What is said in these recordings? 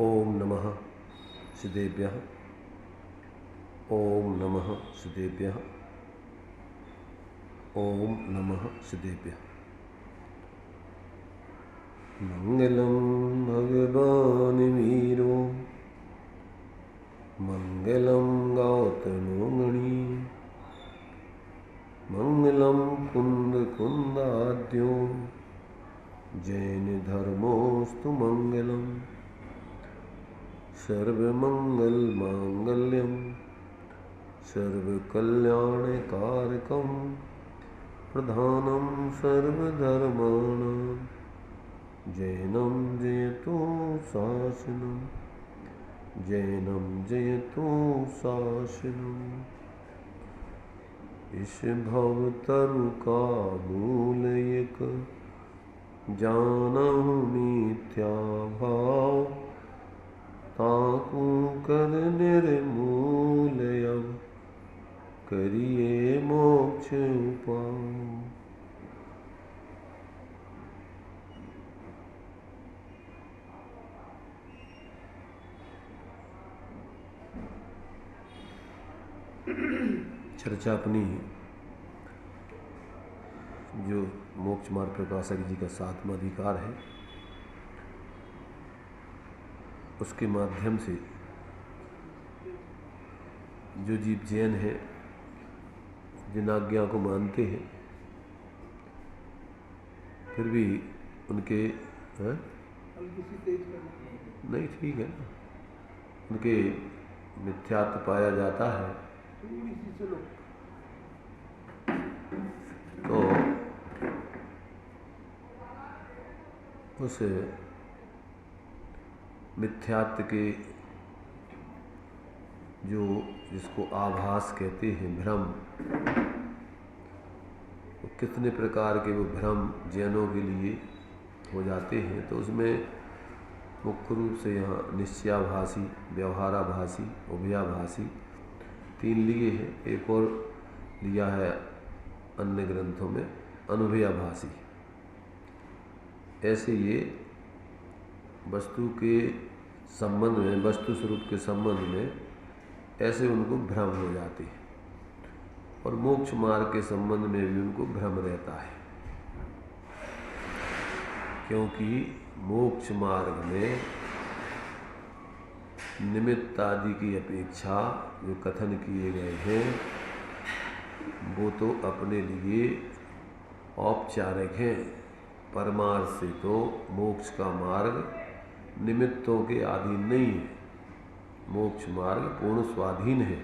ओम नमः सिद्धेभ्यः। ओम नमः सिद्धेभ्यः। ओम नमः सिद्धेभ्यः। मंगलम भगवान वीरो मंगलम गौतमो मणि मंगलम कुंद कुंदाद्यो जैन धर्मोस्तु मंगलम सर्वमंगल मांगल्यम सर्वकल्याणकारकम प्रधानम सर्वधर्माणां जैनम जयतु शासनम जैनम जयतु शासनम। इस भवतरु का मूल एक जानहु मिथ्या भाव ताकू कर निर्मूल अब करिए मोक्ष उपाय। चर्चा अपनी जो मोक्ष मार्ग प्रकाशक जी का 7वां अधिकार है उसके माध्यम से जो जीव जैन है जिन आज्ञा को मानते हैं फिर भी उनके नहीं ठीक है ना उनके मिथ्यात्व पाया जाता है तो उस मिथ्यात्व के जो जिसको आभास कहते हैं भ्रम, तो कितने प्रकार के वो भ्रम जैनों के लिए हो जाते हैं। तो उसमें मुख्य रूप से यहाँ निश्चयाभासी, व्यवहाराभासी, उभयाभासी 3 लिए हैं। एक और लिया है अन्य ग्रंथों में अनुभयाभासी। ऐसे ये वस्तु के संबंध में, वस्तु स्वरूप के संबंध में ऐसे उनको भ्रम हो जाती है और मोक्ष मार्ग के संबंध में भी उनको भ्रम रहता है, क्योंकि मोक्ष मार्ग में निमित्त आदि की अपेक्षा जो कथन किए गए हैं वो तो अपने लिए औपचारिक हैं। परमार्थ से तो मोक्ष का मार्ग निमित्तों के अधीन नहीं है, मोक्ष मार्ग पूर्ण स्वाधीन है।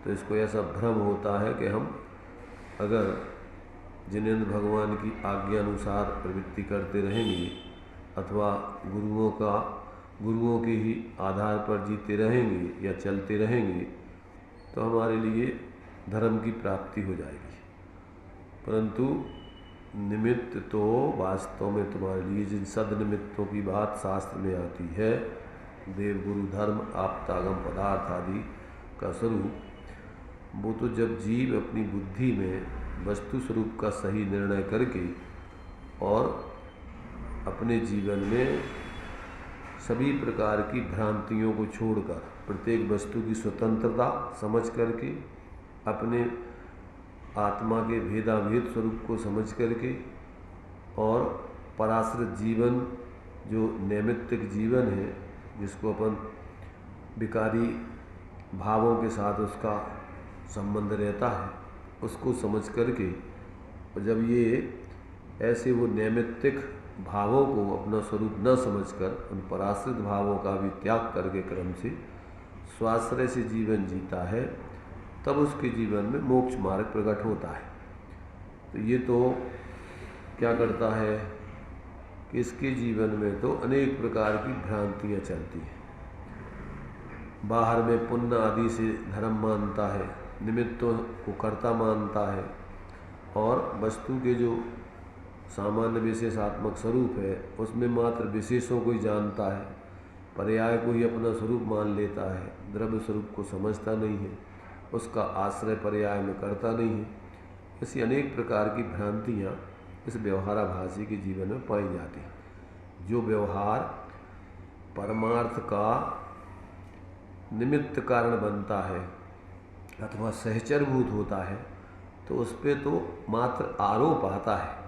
तो इसको ऐसा भ्रम होता है कि हम अगर जिनेंद्र भगवान की आज्ञा अनुसार प्रवृत्ति करते रहेंगे अथवा गुरुओं के ही आधार पर जीते रहेंगे या चलते रहेंगे तो हमारे लिए धर्म की प्राप्ति हो जाएगी। परंतु निमित्त तो वास्तव में तुम्हारे लिए जिन सदनिमित्तों की बात शास्त्र में आती है, देव गुरु धर्म आप्तागम पदार्थ आदि का स्वरूप, वो तो जब जीव अपनी बुद्धि में वस्तु स्वरूप का सही निर्णय करके और अपने जीवन में सभी प्रकार की भ्रांतियों को छोड़कर प्रत्येक वस्तु की स्वतंत्रता समझ करके अपने आत्मा के भेदाभेद स्वरूप को समझ करके और पराश्रित जीवन जो नैमित्तिक जीवन है जिसको अपन विकारी भावों के साथ उसका संबंध रहता है उसको समझ करके, और जब ये ऐसे वो नैमित्तिक भावों को अपना स्वरूप न समझकर उन पराश्रित भावों का भी त्याग करके क्रम से स्वाश्रय से जीवन जीता है, तब उसके जीवन में मोक्ष मार्ग प्रकट होता है। तो ये तो क्या करता है कि इसके जीवन में तो अनेक प्रकार की भ्रांतियाँ चलती हैं। बाहर में पुण्य आदि से धर्म मानता है, निमित्तों को कर्ता मानता है और वस्तु के जो सामान्य विशेषात्मक स्वरूप है उसमें मात्र विशेषों को ही जानता है, पर्याय को ही अपना स्वरूप मान लेता है, द्रव्य स्वरूप को समझता नहीं है, उसका आश्रय पर्याय में करता नहीं है। ऐसी अनेक प्रकार की भ्रांतियाँ इस व्यवहाराभासी के जीवन में पाई जाती हैं। जो व्यवहार परमार्थ का निमित्त कारण बनता है अथवा सहचरभूत होता है तो उस पर तो मात्र आरोप आता है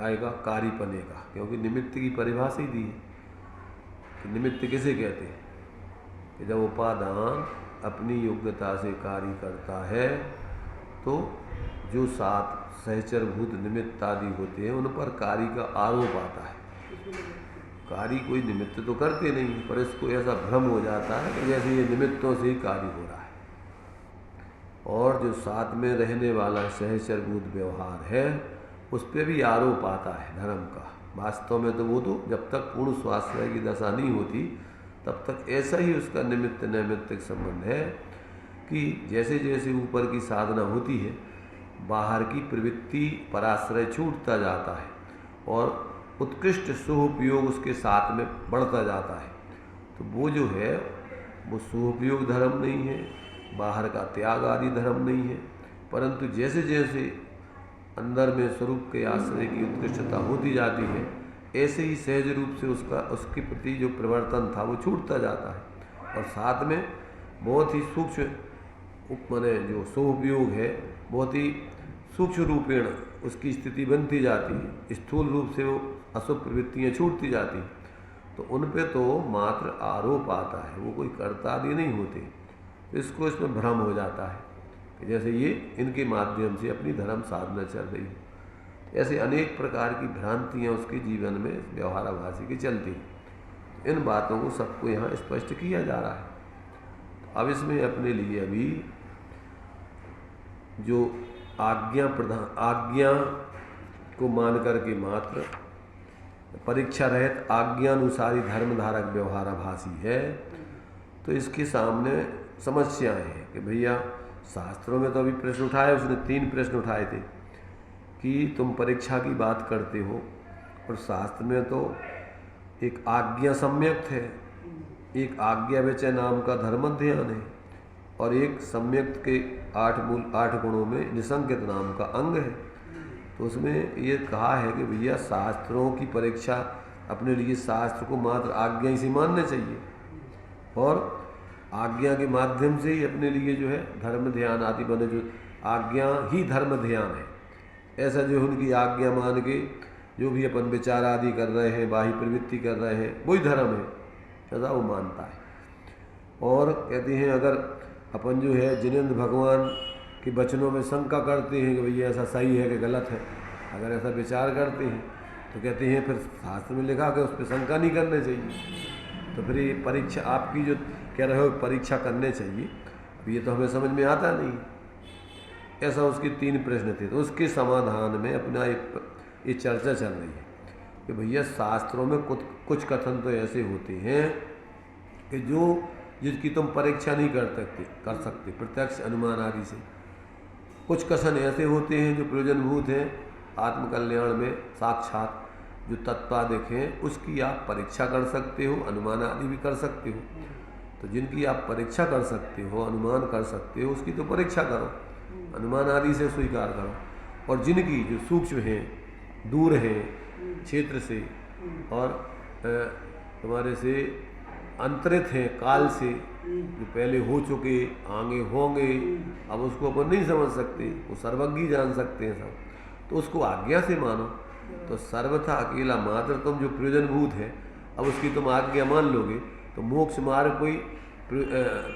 आएगा कार्यपने का, क्योंकि निमित्त की परिभाषा ही दी है कि निमित्त किसे कहते हैं कि जब उपादान अपनी योग्यता से कार्य करता है तो जो 7 सहचरभूत निमित्त आदि होते हैं उन पर कार्य का आरोप आता है। कार्य कोई निमित्त तो करते नहीं, पर इसको ऐसा भ्रम हो जाता है कि जैसे ये निमित्तों से ही कार्य हो रहा है। और जो साथ में रहने वाला सहचरभूत व्यवहार है उस पर भी आरोप आता है धर्म का। वास्तव में तो वो तो जब तक पूर्ण स्वास्थ्य की दशा नहीं होती तब तक ऐसा ही उसका निमित्त नैमित्तिक संबंध है कि जैसे जैसे ऊपर की साधना होती है बाहर की प्रवृत्ति पराश्रय छूटता जाता है और उत्कृष्ट सुपयोग उसके साथ में बढ़ता जाता है। तो वो जो है वो सुपयोग धर्म नहीं है, बाहर का त्याग आदि धर्म नहीं है, परंतु जैसे जैसे अंदर में स्वरूप के आश्रय की उत्कृष्टता होती जाती है ऐसे ही सहज रूप से उसके प्रति जो परिवर्तन था वो छूटता जाता है। और साथ में बहुत ही सूक्ष्म माने जो सोपयोग है बहुत ही सूक्ष्म रूपेण उसकी स्थिति बनती जाती है, स्थूल रूप से वो अशुभ प्रवृत्तियाँ छूटती जाती हैं। तो उन पे तो मात्र आरोप आता है, वो कोई कर्ता आदि नहीं होते। तो इसको इसमें भ्रम हो जाता है कि जैसे ये इनके माध्यम से अपनी धर्म साधना चल रही है। ऐसे अनेक प्रकार की भ्रांतियाँ उसके जीवन में व्यवहाराभासी की चलती हैं। इन बातों को सबको यहाँ स्पष्ट किया जा रहा है। तो अब इसमें अपने लिए अभी जो आज्ञा को मान करके मात्र परीक्षा रहित आज्ञानुसारी धर्मधारक व्यवहाराभासी है, तो इसके सामने समस्याएं हैं कि भैया शास्त्रों में तो अभी प्रश्न उठाए, उसने 3 प्रश्न उठाए थे कि तुम परीक्षा की बात करते हो और शास्त्र में तो एक आज्ञा सम्यक्त है, एक आज्ञा विचय नाम का धर्माध्ययन है और एक सम्यक्त के 8 गुणों में निसंकित नाम का अंग है। तो उसमें ये कहा है कि भैया शास्त्रों की परीक्षा अपने लिए शास्त्र को मात्र आज्ञा ही से मानना चाहिए और आज्ञा के माध्यम से ही अपने लिए जो है धर्म ध्यान आदि बने, जो आज्ञा ही धर्म ध्यान है, ऐसा जो उनकी आज्ञा मान के जो भी अपन विचार आदि कर रहे हैं, बाह्य प्रवृत्ति कर रहे हैं, वही धर्म है, ऐसा वो मानता है। और कहते हैं अगर अपन जो है जिनेंद्र भगवान के वचनों में शंका करते हैं कि भैया ऐसा सही है कि गलत है, अगर ऐसा विचार करते हैं तो कहते हैं फिर शास्त्र में लिखा कि उस पर शंका नहीं करनी चाहिए। तो फिर ये परीक्षा आपकी जो कह रहे हो परीक्षा करने चाहिए, अब ये तो हमें समझ में आता नहीं। ऐसा उसके 3 प्रश्न थे। तो उसके समाधान में अपना ये चर्चा चल रही है कि भैया शास्त्रों में कुछ कथन तो ऐसे होते हैं कि जिसकी तुम परीक्षा नहीं कर सकते प्रत्यक्ष अनुमान आदि से। कुछ कथन ऐसे होते हैं जो प्रयोजनभूत हैं, आत्मकल्याण में साक्षात जो तत्वादिक हैं उसकी आप परीक्षा कर सकते हो, अनुमान आदि भी कर सकते हो। तो जिनकी आप परीक्षा कर सकते हो, अनुमान कर सकते हो, उसकी तो परीक्षा करो, अनुमान आदि से स्वीकार करो। और जिनकी जो सूक्ष्म हैं, दूर हैं क्षेत्र से और तुम्हारे से अंतरित हैं काल से, जो पहले हो चुके आगे होंगे, अब उसको अपन नहीं समझ सकते, वो सर्वज्ञ जान सकते हैं सब, तो उसको आज्ञा से मानो। तो सर्वथा अकेला मात्र तुम जो प्रयोजनभूत है, अब उसकी तुम आज्ञा मान लोगे तो मोक्ष मार्ग कोई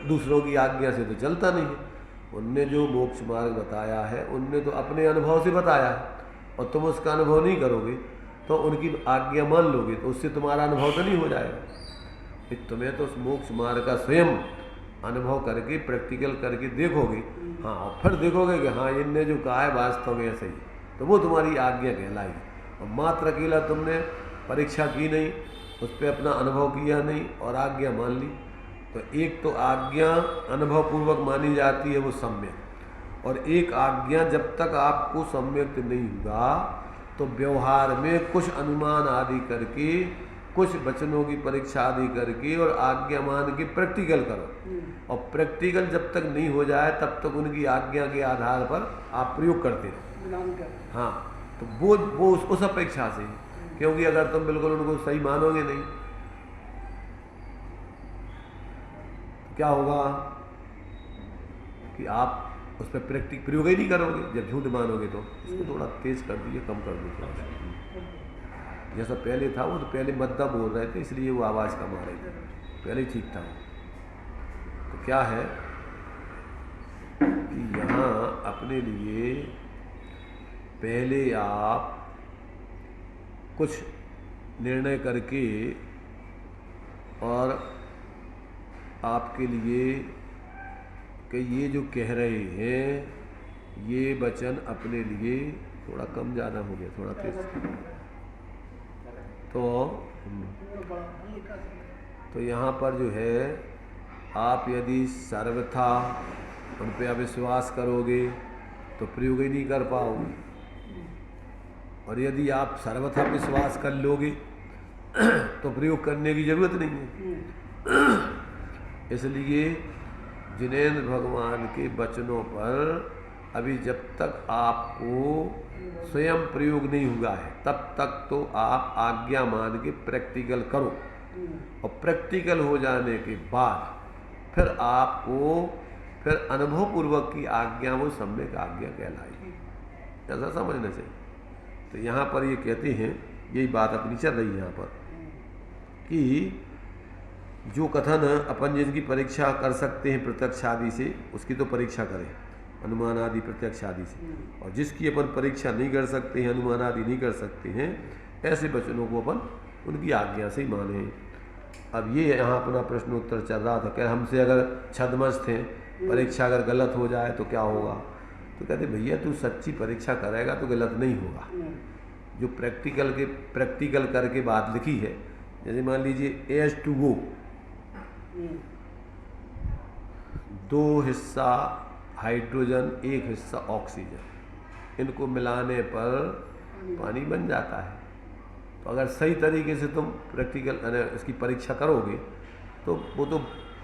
दूसरों की आज्ञा से तो चलता नहीं है। उनने जो मोक्ष मार्ग बताया है उनने तो अपने अनुभव से बताया है, और तुम उसका अनुभव नहीं करोगे तो उनकी आज्ञा मान लोगे तो उससे तुम्हारा अनुभव तो नहीं हो जाएगा। तुम्हें तो उस मोक्ष मार्ग का स्वयं अनुभव करके प्रैक्टिकल करके देखोगे, हाँ, और फिर देखोगे कि हाँ इनने जो कहा है वास्तव में ऐसा ही, तो वो तुम्हारी आज्ञा कहलाएगी। और मात्र अकेला तुमने परीक्षा की नहीं, उस पर अपना अनुभव किया नहीं और आज्ञा मान ली, तो एक तो आज्ञा अनुभव पूर्वक मानी जाती है वो सम्यक, और एक आज्ञा जब तक आपको सम्यक नहीं होगा तो व्यवहार में कुछ अनुमान आदि करके, कुछ वचनों की परीक्षा आदि करके और आज्ञा मान के प्रैक्टिकल करो। और प्रैक्टिकल जब तक नहीं हो जाए तब तक उनकी आज्ञा के आधार पर आप प्रयोग करते रहो। हाँ, तो वो उस अपेक्षा से, क्योंकि अगर तुम बिल्कुल उनको सही मानोगे नहीं क्या होगा कि आप उस पर प्रयोग ही नहीं करोगे। जब झूठ मानोगे तो इसको थोड़ा तेज कर दीजिए, कम कर दीजिए थोड़ा सा। जैसा पहले था वो तो पहले मद्दा बोल रहे थे इसलिए वो आवाज़ कम आ रही थी, पहले ठीक था। तो क्या है कि यहाँ अपने लिए पहले आप कुछ निर्णय करके और आपके लिए कि ये जो कह रहे हैं ये वचन अपने लिए थोड़ा कम ज़्यादा हो गया, थोड़ा तेज। तो यहाँ पर जो है आप यदि सर्वथा उन पे अविश्वास करोगे तो प्रयोग ही नहीं कर पाओगे, और यदि आप सर्वथा विश्वास कर लोगे तो प्रयोग करने की जरूरत नहीं है। इसलिए जिनेंद्र भगवान के वचनों पर अभी जब तक आपको स्वयं प्रयोग नहीं हुआ है तब तक तो आप आज्ञा मान के प्रैक्टिकल करो, और प्रैक्टिकल हो जाने के बाद फिर आपको फिर अनुभव पूर्वक की आज्ञा वो सम्यक आज्ञा कहलाएगी। ऐसा समझना चाहिए। तो यहाँ पर ये कहते हैं, यही बात अपनी चल रही है यहाँ पर कि जो कथन अपन जिनकी परीक्षा कर सकते हैं प्रत्यक्ष आदि से उसकी तो परीक्षा करें, अनुमान आदि प्रत्यक्ष आदि से, और जिसकी अपन परीक्षा नहीं कर सकते हैं, अनुमान आदि नहीं कर सकते हैं, ऐसे वचनों को अपन उनकी आज्ञा से ही माने। अब ये यहाँ अपना प्रश्नोत्तर चल रहा था कि हमसे अगर छदमस्त हैं, परीक्षा अगर गलत हो जाए तो क्या होगा। तो कहते भैया तू सच्ची परीक्षा करेगा तो गलत नहीं होगा। जो प्रैक्टिकल करके बात लिखी है, जैसे मान लीजिए H2O 2 हिस्सा हाइड्रोजन 1 हिस्सा ऑक्सीजन, इनको मिलाने पर पानी बन जाता है। तो अगर सही तरीके से तुम प्रैक्टिकल इसकी परीक्षा करोगे तो वो तो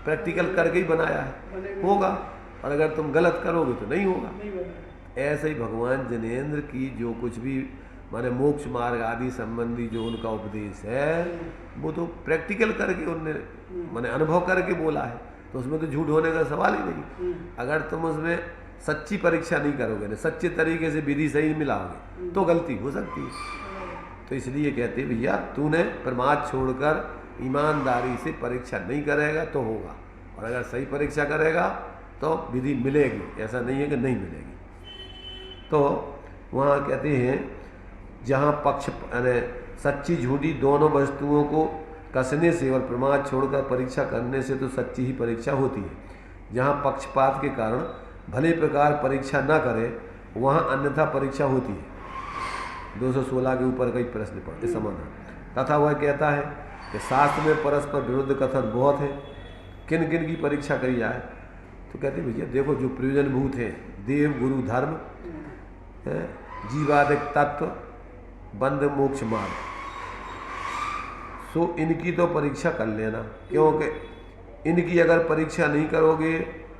प्रैक्टिकल करके ही बनाया है, होगा, और अगर तुम गलत करोगे तो नहीं होगा। ऐसे ही भगवान जिनेंद्र की जो कुछ भी माने मोक्ष मार्ग आदि संबंधी जो उनका उपदेश है वो तो प्रैक्टिकल करके उनने माने अनुभव करके बोला है, तो उसमें तो झूठ होने का सवाल ही नहीं। अगर तुम उसमें सच्ची परीक्षा नहीं करोगे ना, सच्चे तरीके से विधि सही मिलाओगे तो गलती हो सकती है। तो इसलिए कहते हैं भैया तूने प्रमाद छोड़कर ईमानदारी से परीक्षा नहीं करेगा तो होगा, और अगर सही परीक्षा करेगा तो विधि मिलेगी, ऐसा नहीं है कि नहीं मिलेगी। तो वहाँ कहते हैं जहाँ पक्ष सच्ची झूठी दोनों वस्तुओं को कसने से और प्रमाद छोड़कर परीक्षा करने से तो सच्ची ही परीक्षा होती है। जहाँ पक्षपात के कारण भले प्रकार परीक्षा न करे वहाँ अन्यथा परीक्षा होती है। 216 के ऊपर कई प्रश्न पढ़ते समाधान। तथा वह कहता है कि शास्त्र में परस्पर विरुद्ध कथन बहुत है, किन किन की परीक्षा करी जाए। तो कहते भैया देखो जो प्रयोजनभूत है, देव गुरु धर्म, जीवादिक तत्व, बंध मोक्ष मार्ग, सो इनकी तो परीक्षा कर लेना, क्योंकि इनकी अगर परीक्षा नहीं करोगे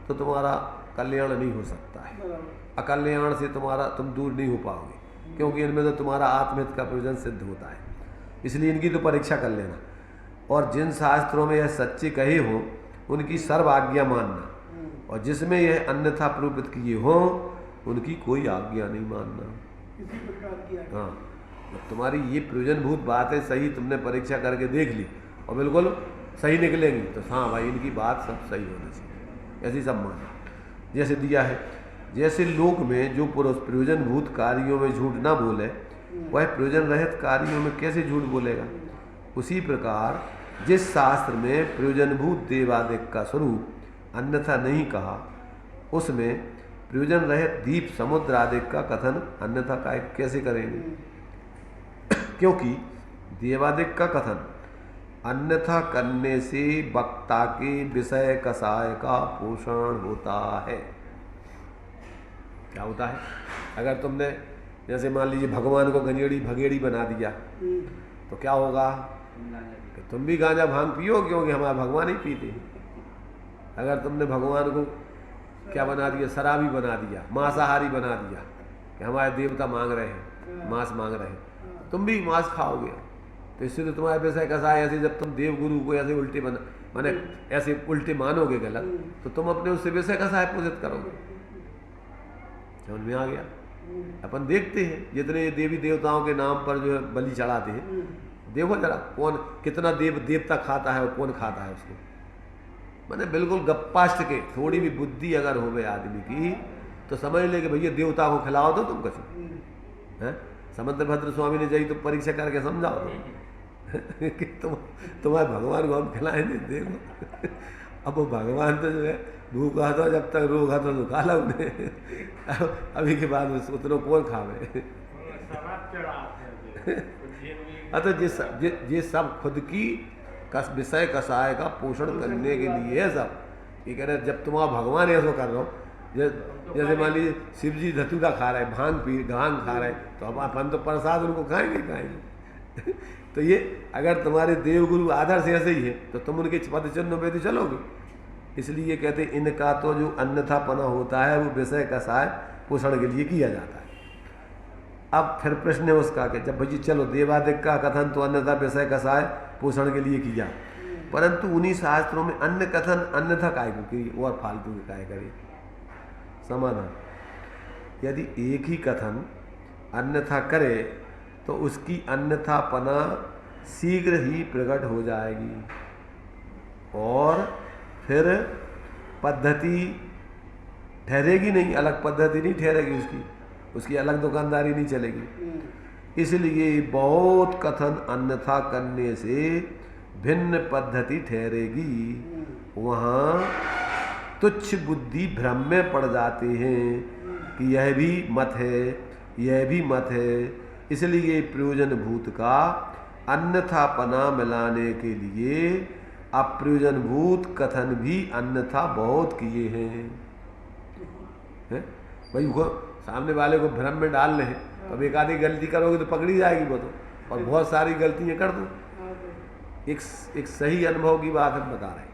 तो तुम्हारा कल्याण नहीं हो सकता है। अकल्याण से तुम दूर नहीं हो पाओगे, क्योंकि इनमें तो तुम्हारा आत्महित का प्रयोजन सिद्ध होता है। इसलिए इनकी तो परीक्षा कर लेना, और जिन शास्त्रों में यह सच्चे कहे हो उनकी सर्व आज्ञा मानना, और जिसमें यह अन्यथा प्रोपित किए हो उनकी कोई आज्ञा नहीं मानना। हाँ, जब तुम्हारी ये प्रयोजनभूत बात है, सही तुमने परीक्षा करके देख ली और बिल्कुल सही निकलेंगी तो हाँ भाई इनकी बात सब सही होनी चाहिए, ऐसी सब माना। जैसे दिया है, जैसे लोक में जो पुरुष प्रयोजनभूत कार्यों में झूठ ना बोले वह प्रयोजन रहित कार्यों में कैसे झूठ बोलेगा। उसी प्रकार जिस शास्त्र में प्रयोजनभूत देवादिक का स्वरूप अन्यथा नहीं कहा उसमें प्रयोजन रहित दीप समुद्र आदि का कथन अन्यथा का कैसे करेंगे। क्योंकि देवादिक का कथन अन्यथा करने से वक्ता के विषय कसाय का पोषण होता है। क्या होता है, अगर तुमने जैसे मान लीजिए भगवान को गंजेड़ी भगेड़ी बना दिया तो क्या होगा कि तुम भी गांजा भांग पियो, क्योंकि हमारा भगवान ही पीते हैं। अगर तुमने भगवान को क्या बना दिया, शराबी बना दिया, मांसाहारी बना दिया कि हमारे देवता मांग रहे हैं, मांस मांग रहे हैं, तुम भी मांस खाओगे। तो इससे तो तुम्हारा विषय कसाय ऐसे, जब तुम देवगुरु को ऐसे उल्टे माने ऐसे उल्टे मानोगे गलत, तो तुम अपने उससे विषय कसाय पूजित करोगे। समझ में आ गया? अपन देखते हैं जितने देवी देवताओं के नाम पर जो है बलि चढ़ाते हैं, देखो जरा कौन कितना देवता खाता है और कौन खाता है उसको। मैंने बिल्कुल गप्पाष्ट के, थोड़ी भी बुद्धि अगर हो गए आदमी की तो समझ ले कि भैया देवता को खिलाओ तो तुम कुछ है। समंतभद्र स्वामी ने जाई तो परीक्षा करके समझाओ कि तुम्हारे भगवान को हम खिलाएंगे। देखो अब वो भगवान तो जो है भूखा था, जब तक रोगा तो दुखाला उन्हें, अभी के बाद उतनो कौन खावे। तो ये सब खुद की विषय कसाय का पोषण करने के लिए है सब। ये कह रहे जब तुम्हारा भगवान ऐसा कर रहा हो, जैसे मान लीजिए शिव जी धतूरा खा रहे, भांग खा रहे, तो अब अपन तो प्रसाद उनको खाएंगे। तो ये अगर तुम्हारे देवगुरु आदर्श ऐसे ही है तो तुम उनके पद चिन्ह पे तो चलोगे। इसलिए ये कहते इनका तो जो अन्यथापना होता है वो विषय कसाय पोषण के लिए किया जाता है। अब फिर प्रश्न है उसका कि जब भाई चलो देवादिक का कथन तो अन्यथा विषय कसाय पोषण के लिए किया, परंतु उन्हीं शास्त्रों में अन्य कथन अन्यथा काय को की और फालतू के काय करे। समाधान, यदि एक ही कथन अन्यथा करे तो उसकी अन्यथापना शीघ्र ही प्रकट हो जाएगी और फिर पद्धति ठहरेगी नहीं, अलग पद्धति नहीं ठहरेगी, उसकी अलग दुकानदारी नहीं चलेगी। इसलिए बहुत कथन अन्यथा करने से भिन्न पद्धति ठहरेगी। वहाँ तुच्छ बुद्धि भ्रम में पड़ जाते हैं कि यह भी मत है, यह भी मत है। इसलिए प्रयोजन भूत का अन्यथापना मिलाने के लिए अप्रयोजन भूत कथन भी अन्यथा बहुत किए हैं। भाई वो सामने वाले को भ्रम में डाल रहे हैं, तो अब एक आधी गलती करोगे तो पकड़ी जाएगी वो तो, और बहुत सारी गलतियां कर दो। एक सही अनुभव की बात हम बता रहे हैं।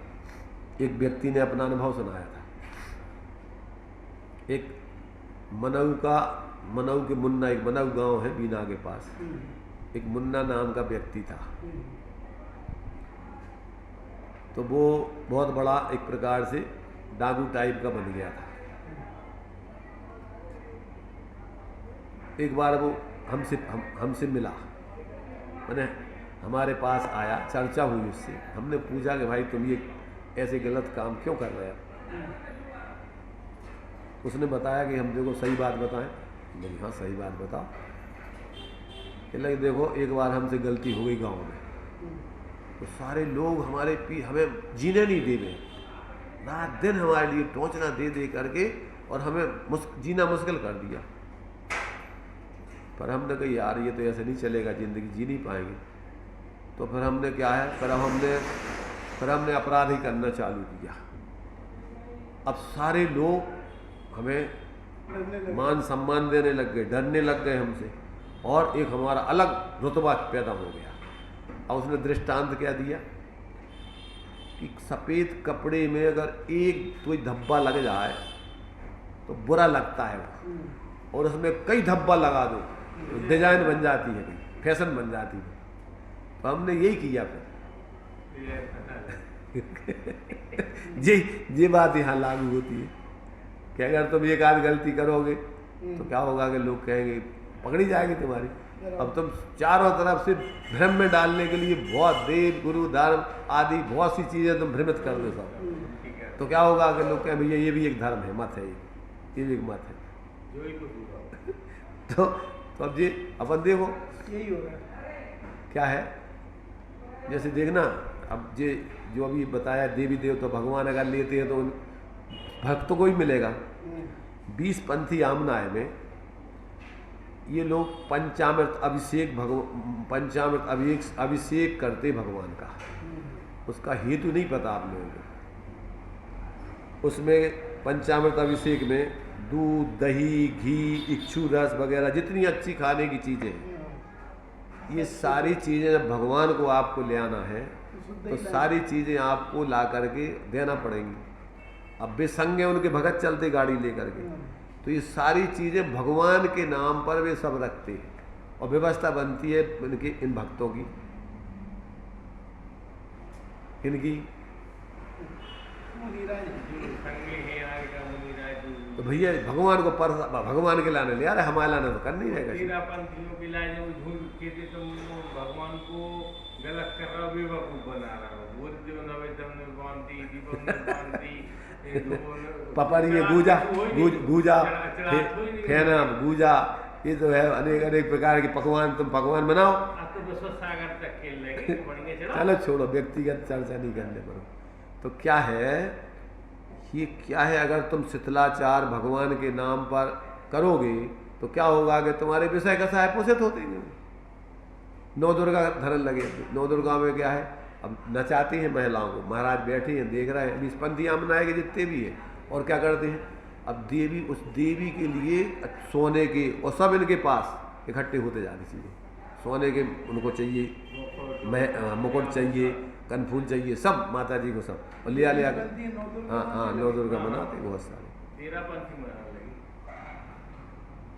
एक व्यक्ति ने अपना अनुभव सुनाया था। एक मनऊ के मुन्ना, एक मनऊ गांव है बीना के पास, एक मुन्ना नाम का व्यक्ति था। तो वो बहुत बड़ा एक प्रकार से डाकू टाइप का बन गया था। एक बार वो हमसे मिला, मैंने हमारे पास आया, चर्चा हुई उससे। हमने पूछा कि भाई तुम ये ऐसे गलत काम क्यों कर रहे हो। उसने बताया कि हम देखो सही बात बताएं। मैंने हाँ सही बात बताओ। कहने देखो एक बार हमसे गलती हो गई गांव में, तो सारे लोग हमारे हमें जीने नहीं दे रहे, रात दिन हमारे लिए टोचना दे करके और हमें जीना मुश्किल कर दिया। पर हमने कहा यार ये तो ऐसे नहीं चलेगा, ज़िंदगी जी नहीं पाएंगे। तो फिर हमने क्या है, फिर हमने अपराध ही करना चालू किया। अब सारे लोग हमें मान सम्मान देने लग गए, डरने लग गए हमसे, और एक हमारा अलग रुतबा पैदा हो गया। और उसने दृष्टांत क्या दिया कि सफ़ेद कपड़े में अगर एक कोई धब्बा लग जाए तो बुरा लगता है वो, और उसमें कई धब्बा लगा दो तो डिजाइन बन जाती है, फैशन बन जाती है। तो हमने यही किया फिर। ये बात यहाँ लागू होती है कि अगर तुम एक आध गलती करोगे तो क्या होगा कि लोग कहेंगे पकड़ी जाएगी तुम्हारी। अब तुम चारों तरफ से भ्रम में डालने के लिए बहुत देव गुरु धर्म आदि बहुत सी चीज़ें तुम भ्रमित कर दो सब, तो क्या होगा कि लोग कहें भैया ये भी एक धर्म है, मत है, ये भी एक मत है। तो अब ये अपन देखो यही होगा क्या है। जैसे देखना, अब ये जो अभी बताया देवी देवता भगवान अगर लेते हैं तो भक्तों को ही मिलेगा। 20 पंथी आमनाय में ये लोग पंचामृत अभिषेक करते भगवान का। उसका हेतु नहीं पता आप लोगों को। उसमें पंचामृत अभिषेक में दूध, दही, घी, इक्षु रस वगैरह जितनी अच्छी खाने की चीज़ें, ये सारी चीज़ें जब भगवान को आपको ले आना है तो सारी चीज़ें आपको ला करके देना पड़ेंगी। अब वे संग उनके भगत चलते गाड़ी लेकर के, तो ये सारी चीज़ें भगवान के नाम पर वे सब रखते हैं और व्यवस्था बनती है इनके इन भक्तों की इनकी तो भैया भगवान को भगवान के लाने ले, अरे हमारे लाने तो कर नहीं रहेगा। भगवान को गलत कर रहा हूँ, बना रहा हूँ। पपरी गूजा गूजा फेना गूजा, ये तो है अनेक अनेक प्रकार के पकवान, तुम पकवान बनाओ। सागर तक खेल लेंगे। चलो छोड़ो, व्यक्तिगत चर्चा नहीं करने पर। तो क्या है ये, क्या है, अगर तुम शिथिलाचार भगवान के नाम पर करोगे तो क्या होगा कि तुम्हारे विषय का सहाय पोषित होते हैं। नौ दुर्गा धरन लगे, नौ दुर्गा में क्या है, अब नचाती हैं महिलाओं को, महाराज बैठे हैं देख रहे हैं, अभी स्पंदियाँ मनाएंगे जितने भी हैं, और क्या करते हैं, अब देवी, उस देवी के लिए सोने के, और सब इनके पास इकट्ठे होते जा रही चीज़ें, सोने के उनको चाहिए, मुकुट चाहिए, कनफूल चाहिए, सब माता जी को सब, और लिया कर। हाँ, नौ दुर्गा मनाते बहुत सारे।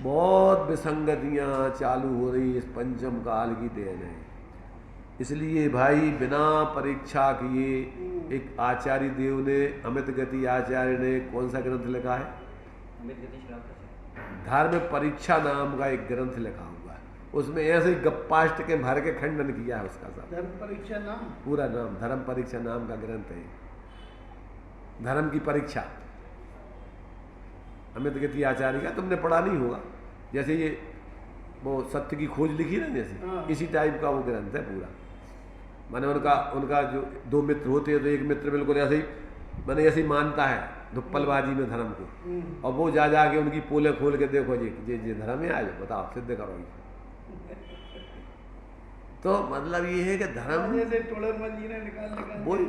बहुत विसंगतियाँ चालू हो रही इस पंचम काल की देन है। इसलिए भाई बिना परीक्षा किए, एक आचार्य देव ने, अमित गति आचार्य ने कौन सा ग्रंथ लिखा है, धर्म परीक्षा नाम का एक ग्रंथ लिखा हुआ है, उसमें ऐसे ही गप्पाष्ट के भर के खंडन किया है उसका सब। धर्म परीक्षा नाम, पूरा नाम धर्म परीक्षा नाम का ग्रंथ है, धर्म की परीक्षा, अमित गति आचार्य का, तुमने पढ़ा नहीं होगा। जैसे ये वो सत्य की खोज लिखी ना, जैसे इसी टाइप का वो ग्रंथ है पूरा। माने उनका जो दो मित्र होते हैं, तो एक मित्र बिल्कुल ऐसे ही, मैंने ऐसे ही मानता है धुप्पलबाजी में धर्म को, और वो जा के उनकी पोले खोल के देखो जी धर्म है, आज बताओ सिद्ध करो। तो मतलब ये है कि धर्म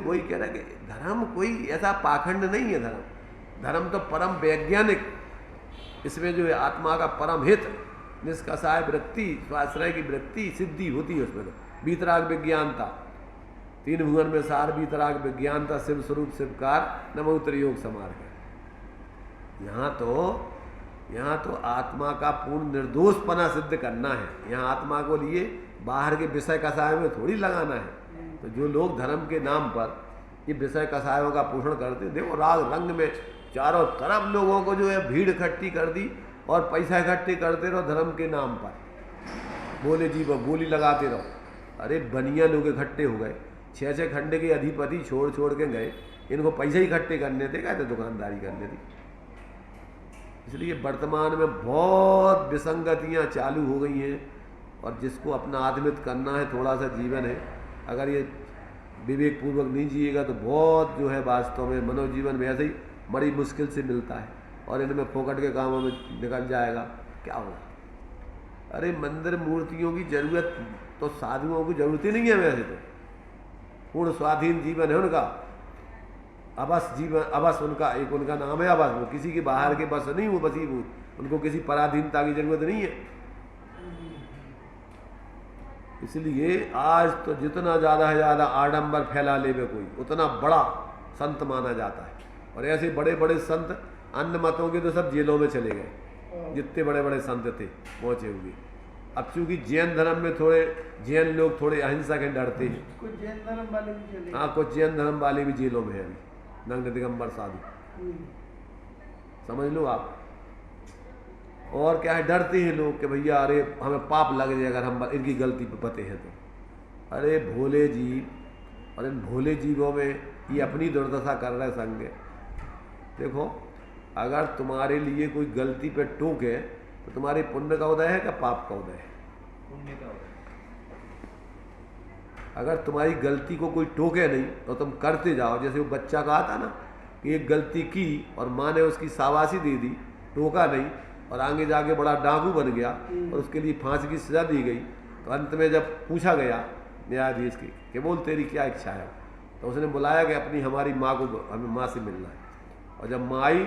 वही कह रहा है कि धर्म कोई ऐसा पाखंड नहीं है। धर्म तो परम वैज्ञानिक, इसमें जो है आत्मा का परम हित, निष्कषाय वृत्ति, स्वाश्रय की वृत्ति सिद्धि होती है उसमें। तो बीतराग विज्ञानता, तीन भुवन में सार बीतराग विज्ञानता, शिव स्वरूप शिवकार, नमोत्तर योग समार्ग। यहाँ तो आत्मा का पूर्ण निर्दोषपना सिद्ध करना है। यहाँ आत्मा को लिए बाहर के विषय कसाय में थोड़ी लगाना है। तो जो लोग धर्म के नाम पर ये विषय कसायों का पोषण करते, देखो राग रंग में चारों तरफ लोगों को जो है भीड़ इकट्ठी कर दी, और पैसा इकट्ठे करते रहो धर्म के नाम पर, बोले जी वो बोली लगाते रहो। अरे बनिया लोग इकट्ठे हो गए, 6-6 खंडे के अधिपति छोड़ के गए, इनको पैसे इकट्ठे करने थे, कहते दुकानदारी करने थी। इसलिए वर्तमान में बहुत विसंगतियाँ चालू हो गई हैं, और जिसको अपना आत्मित करना है, थोड़ा सा जीवन है, अगर ये विवेक पूर्वक नहीं जिएगा तो बहुत जो है वास्तव में मनोजीवन में ऐसे ही बड़ी मुश्किल से मिलता है, और इनमें फोकट के कामों में निकल जाएगा, क्या होगा। अरे मंदिर मूर्तियों की जरूरत तो साधुओं की जरूरत ही नहीं है, वैसे तो पूर्ण स्वाधीन जीवन है उनका, अबस जीवन, अबस उनका एक उनका नाम है अबस, वो किसी के बाहर के बस नहीं, वो बसीभूत, उनको किसी पराधीनता की जरूरत नहीं है। इसलिए आज तो जितना ज़्यादा है ज़्यादा आडंबर फैला लेवे कोई, उतना बड़ा संत माना जाता है। और ऐसे बड़े बड़े संत अन्य मतों के तो सब जेलों में चले गए, जितने बड़े बड़े संत थे पहुँचे हुए। अब चूंकि जैन धर्म में थोड़े जैन लोग थोड़े अहिंसा के डरते हैं, कुछ जैन धर्म वाले भी चले, हाँ कुछ जैन धर्म वाले भी जेलों में हैं अभी, नंग दिगंबर साधु, समझ लो आप। और क्या है, डरते हैं लोग कि भैया अरे हमें पाप लग जाए अगर हम इनकी गलती पे पते हैं तो। अरे भोले जीव, और इन भोले जीवों में ये अपनी दुर्दशा कर रहे संग। देखो अगर तुम्हारे लिए कोई गलती पे टोके तो तुम्हारे पुण्य का उदय है क्या पाप का उदय है? पुण्य का उदय। अगर तुम्हारी गलती को कोई टोके नहीं तो तुम करते जाओ। जैसे वो बच्चा कहा था ना कि एक गलती की और माँ ने उसकी शाबाशी दे दी, टोका नहीं, और आगे जाके बड़ा डाकू बन गया और उसके लिए फांसी की सजा दी गई। तो अंत में जब पूछा गया न्यायाधीश की कि बोल तेरी क्या इच्छा है, तो उसने बुलाया कि अपनी हमारी माँ को, हमें माँ से मिलना है। और जब माँ आई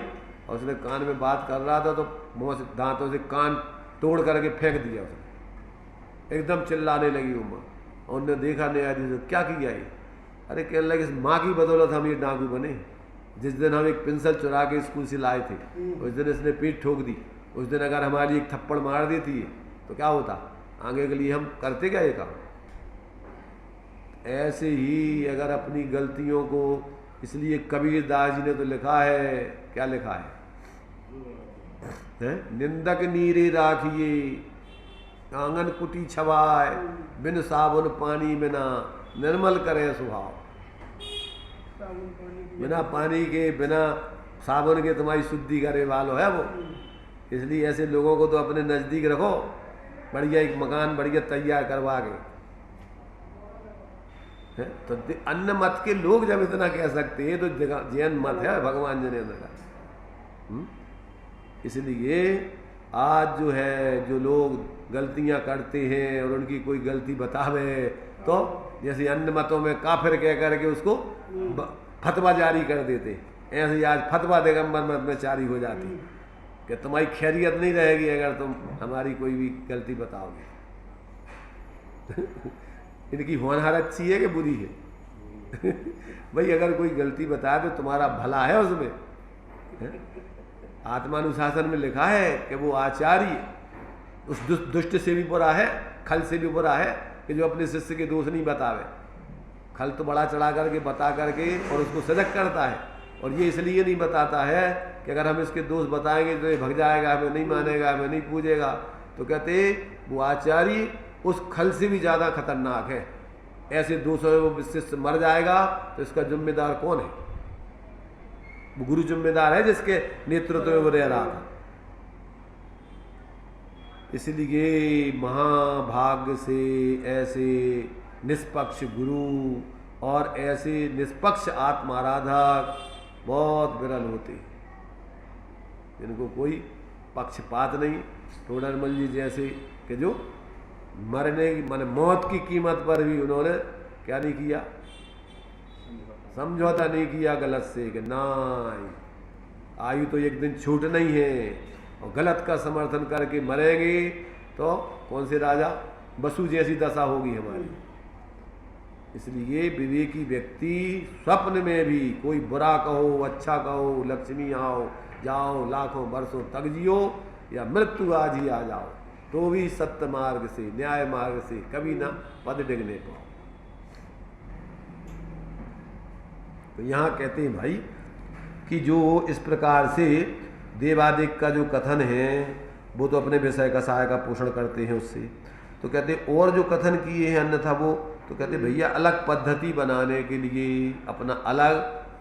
और उसने कान में बात कर रहा था तो मुँह से दांतों से कान तोड़ करके फेंक दिया उसने, एकदम चिल्लाने लगी वो माँ। और उन्होंने देखा न्यायाधीश ने, क्या किया ये? अरे कहने लगे इस माँ की बदौलत हम ये डाकू बने। जिस दिन हम एक पेंसिल चुरा के स्कूल से लाए थे उस दिन इसने पीठ ठोक दी। उस दिन अगर हमारी एक थप्पड़ मार देती है तो क्या होता, आगे के लिए हम करते क्या ये काम? ऐसे ही अगर अपनी गलतियों को, इसलिए कबीरदास जी ने तो लिखा है, क्या लिखा है? निंदक नीरे राखिए आंगन कुटी छवाए, बिन साबुन पानी बिना निर्मल करे स्वभाव। साबुन पानी की बिना पानी के, बिना साबुन के तुम्हारी शुद्धि करे वालो है वो। इसलिए ऐसे लोगों को तो अपने नज़दीक रखो, बढ़िया एक मकान बढ़िया तैयार करवा के। तो अन्य मत के लोग जब इतना कह सकते हैं तो जैन मत है भगवान जनेन्द्र का। इसलिए आज जो है, जो लोग गलतियां करते हैं और उनकी कोई गलती बतावे तो जैसे अन्य मतों में काफिर कह करके उसको फतवा जारी कर देते, ऐसे ही आज फतवा दिगंबर मत में जारी हो जाती कि तुम्हारी खैरियत नहीं रहेगी अगर तुम हमारी कोई भी गलती बताओगे। इनकी होनहार अच्छी है कि बुरी है? भाई अगर कोई गलती बताए तो तुम्हारा भला है उसमें। आत्मानुशासन में लिखा है कि वो आचार्य उस दुष्ट से भी बुरा है, खल से भी बुरा है कि जो अपने शिष्य के दोष नहीं बतावे। खल तो बड़ा चढ़ा करके बता करके और उसको सजग करता है, और ये इसलिए नहीं बताता है कि अगर हम इसके दोष बताएंगे तो ये भग जाएगा, हमें नहीं मानेगा, हमें नहीं पूजेगा। तो कहते वो आचार्य उस खल से भी ज़्यादा खतरनाक है। ऐसे दोषों में वो शिष्य मर जाएगा तो इसका जिम्मेदार कौन है? वो गुरु जिम्मेदार है जिसके नेतृत्व में वो रह रहा था। इसलिए महाभाग्य से ऐसे निष्पक्ष गुरु और ऐसे निष्पक्ष आत्माराधक बहुत विरल होते हैं, जिनको कोई पक्षपात नहीं। टोडरमल जी जैसे कि जो मरने की माने मौत की कीमत पर भी उन्होंने क्या नहीं किया, समझौता नहीं किया गलत से कि ना आयु तो एक दिन छूटना ही है, और गलत का समर्थन करके मरेंगे तो कौन से राजा बसु जैसी दशा होगी हमारी। इसलिए विवेकी व्यक्ति स्वप्न में भी कोई बुरा कहो अच्छा कहो, लक्ष्मी आओ जाओ लाखों वर्षों तक जियो या मृत्यु आज ही आ जाओ, तो भी सत्य मार्ग से न्याय मार्ग से कभी ना पद डिगने पाओ। तो यहाँ कहते हैं भाई कि जो इस प्रकार से देवादिक का जो कथन है वो तो अपने विषय का सहाय का पोषण करते हैं उससे। तो कहते और जो कथन किए हैं अन्यथा वो तो कहते भैया अलग पद्धति बनाने के लिए, अपना अलग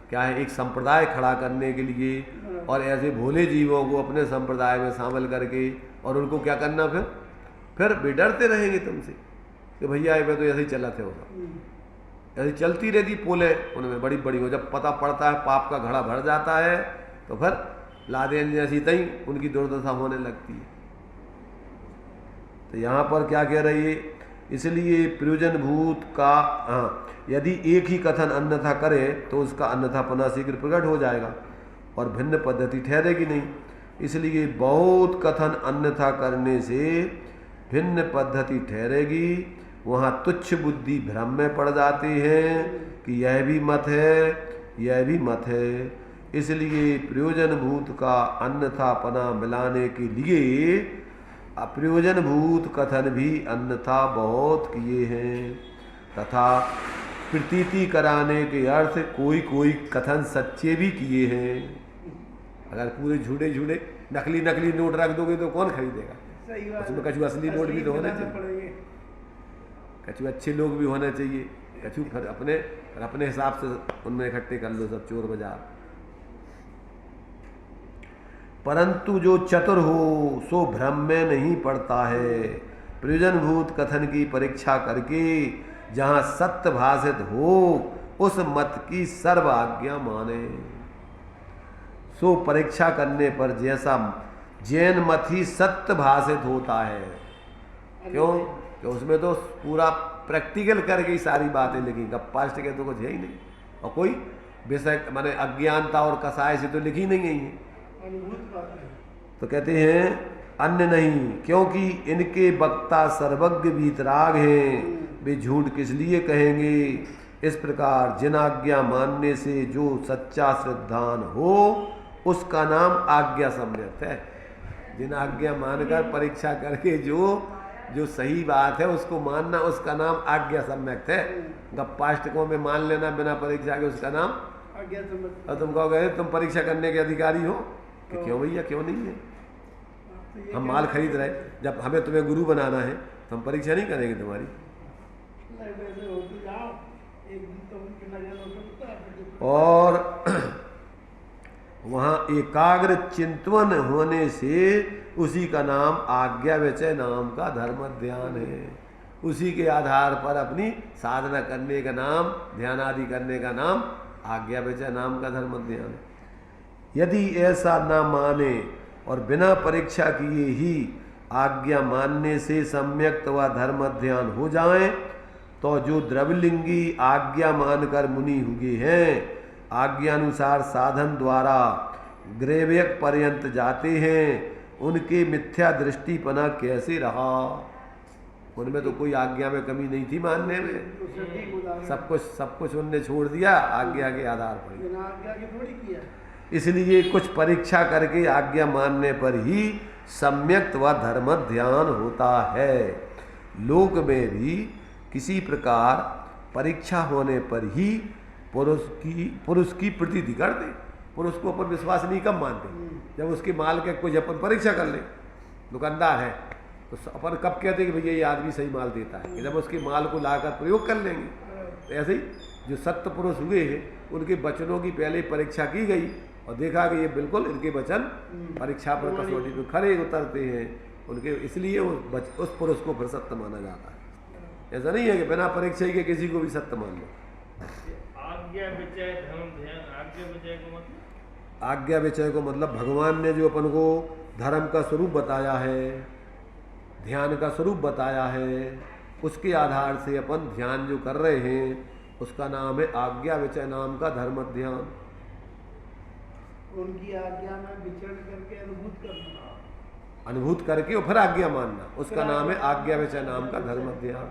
क्या है एक संप्रदाय खड़ा करने के लिए, और ऐसे भोले जीवों को अपने संप्रदाय में शामिल करके और उनको क्या करना, फिर वे डरते रहेंगे तुमसे कि भैया ये तो ऐसे ही चला थे होगा, ऐसे चलती रहती पोले उनमें बड़ी बड़ी हो। जब पता पड़ता है पाप का घड़ा भर जाता है तो फिर लादेन जैसी तई उनकी दुर्दशा होने लगती है। तो यहाँ पर क्या कह रही है, इसलिए प्रयोजन भूत का यदि एक ही कथन अन्यथा करे तो उसका अन्यथा पना शीघ्र प्रकट हो जाएगा और भिन्न पद्धति ठहरेगी नहीं। इसलिए बहुत कथन अन्यथा करने से भिन्न पद्धति ठहरेगी। वहाँ तुच्छ बुद्धि भ्रम में पड़ जाते हैं कि यह भी मत है यह भी मत है। इसलिए प्रयोजन भूत का अन्यथा पना मिलाने के लिए अप्रयोजन भूत कथन भी अन्यथा बहुत किए हैं, तथा प्रतीति कराने के अर्थ कोई कोई कथन सच्चे भी किए हैं। अगर पूरे झूठे झूठे नकली नकली नोट रख दोगे तो कौन खरीदेगा? सही बात उसमें है। कछु असली नोट भी तो होने दिलाने चाहिए, पड़ेंगे। कछु अच्छे लोग भी होने चाहिए, कछु फिर अपने हिसाब से उनमें इकट्ठे कर लो सब चोर बाजार। परंतु जो चतुर हो सो भ्रम में नहीं पड़ता है। प्रयोजन भूत कथन की परीक्षा करके जहाँ सत्य भाषित हो उस मत की सर्व आज्ञा माने। सो परीक्षा करने पर जैसा जैन मत ही सत्य भाषित होता है। क्यों? कि उसमें तो पूरा प्रैक्टिकल करके ही सारी बातें लिखी, गप्पास्ट के तो कुछ है ही नहीं, और कोई विषय माने अज्ञानता और कसाय से तो लिखी नहीं गई है। अनुभूत बात है। तो कहते हैं अन्य नहीं, क्योंकि इनके वक्ता सर्वज्ञ वीतराग हैं, वे झूठ किस लिए कहेंगे। इस प्रकार जिन आज्ञा मानने से जो सच्चा श्रद्धान हो उसका नाम आज्ञा सम्यक है। जिन आज्ञा मानकर परीक्षा करके जो सही बात है उसको मानना, उसका नाम आज्ञा सम्यक है। गप्पाष्टकों में मान लेना बिना परीक्षा के, उसका नाम। आज्ञा समझ। और तुम कहोगे तुम परीक्षा करने के अधिकारी हो कि क्यों भैया, क्यों नहीं है? तो ये हम माल खरीद रहे, जब हमें तुम्हें गुरु बनाना है तो हम परीक्षा नहीं करेंगे तुम्हारी। वैसे होते जाओ, एक दिन तो उनकी नजर होता है। और वहाँ एकाग्र चिंतन होने से उसी का नाम आज्ञा विचय नाम का धर्म ध्यान है। उसी के आधार पर अपनी साधना करने का नाम, ध्यान आदि करने का नाम आज्ञा विचय नाम का धर्म ध्यान है। यदि ऐसा ना माने और बिना परीक्षा किए ही आज्ञा मानने से सम्यक्त व धर्म ध्यान हो जाए तो जो द्रव्यलिंगी आज्ञा मानकर मुनि हुए हैं, आज्ञानुसार साधन द्वारा ग्रेव्यक पर्यंत जाते हैं, उनके मिथ्या दृष्टिपना कैसे रहा? उनमें तो कोई आज्ञा में कमी नहीं थी मानने में, सब कुछ उनने छोड़ दिया आज्ञा के आधार पर। बिना आज्ञा के थोड़ी किया। इसलिए कुछ परीक्षा करके आज्ञा मानने पर ही सम्यक्त व धर्म ध्यान होता है। लोक में भी किसी प्रकार परीक्षा होने पर ही पुरुष की प्रतीति करते। पुरुष को अपन विश्वास नहीं कम मानते, जब उसके माल के कुछ अपन परीक्षा कर ले, दुकानदार है तो अपन कब कहते कि भैया ये आदमी सही माल देता है, कि जब उसके माल को लाकर प्रयोग कर लेंगे। तो ऐसे ही जो सत्य पुरुष हुए हैं उनके वचनों की पहले परीक्षा की गई और देखा कि ये बिल्कुल इनके वचन परीक्षा पर कसौटी में खरे उतरते हैं उनके, इसलिए उस पुरुष को फिर सत्य माना जाता है। ऐसा नहीं है कि बिना परीक्षा के किसी को भी सत्य मान लो। आज्ञा विचय धर्म ध्यान, आज्ञा विचय को मतलब, आज्ञा विचय को मतलब भगवान ने जो अपन को धर्म का स्वरूप बताया है, ध्यान का स्वरूप बताया है, उसके आधार से अपन ध्यान जो कर रहे हैं उसका नाम है आज्ञा विचय नाम का धर्म ध्यान। उनकी आज्ञा में विचरण करके अनुभूत करना, अनुभूत करके और फिर आज्ञा मानना, उसका नाम है आज्ञा विचय नाम का धर्म ध्यान।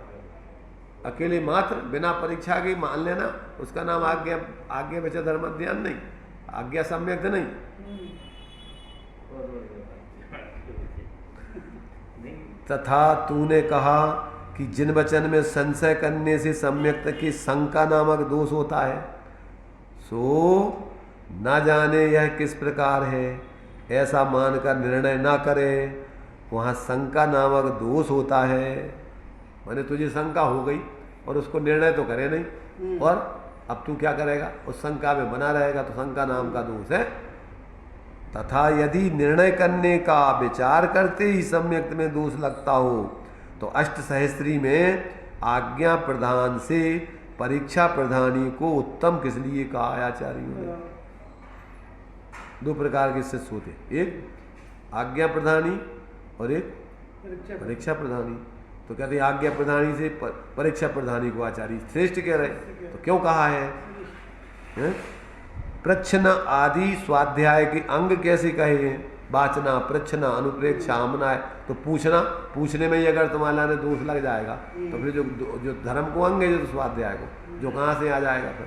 अकेले मात्र बिना परीक्षा के मान लेना उसका नाम आज्ञा विचय धर्म ध्यान नहीं, आज्ञा सम्यक नहीं। तथा तूने कहा कि जिन वचन में संशय करने से सम्यक्त की शंका नामक दोष होता है, सो न जाने यह किस प्रकार है, ऐसा मानकर निर्णय ना करे। वहाँ शंका नामक दोष होता है, माने तुझे शंका हो गई और उसको निर्णय तो करे नहीं, और अब तू क्या करेगा, उस शंका में बना रहेगा, तो शंका नाम का दोष है। तथा यदि निर्णय करने का विचार करते ही सम्यक्त में दोष लगता हो तो अष्ट सहस्त्री में आज्ञा प्रधान से परीक्षा प्रधानी को उत्तम किस लिए कहा आचार्यों ने? दो प्रकार के शिष्य होते, एक आज्ञा प्रधानी और एक परीक्षा प्रधानी। तो कहते हैं आज्ञा प्रधानी से परीक्षा प्रधानी को आचार्य श्रेष्ठ कह रहे, तो क्यों कहा है? प्रच्छन आदि स्वाध्याय के अंग कैसे कहे हैं? वाचना, प्रच्छना, अनुप्रेक्षा, आमना है, तो पूछने में ही अगर तुम्हारा ने दोष लग जाएगा तो फिर जो धर्म को अंग है जो स्वाध्याय को, जो कहाँ से आ जाएगा? फिर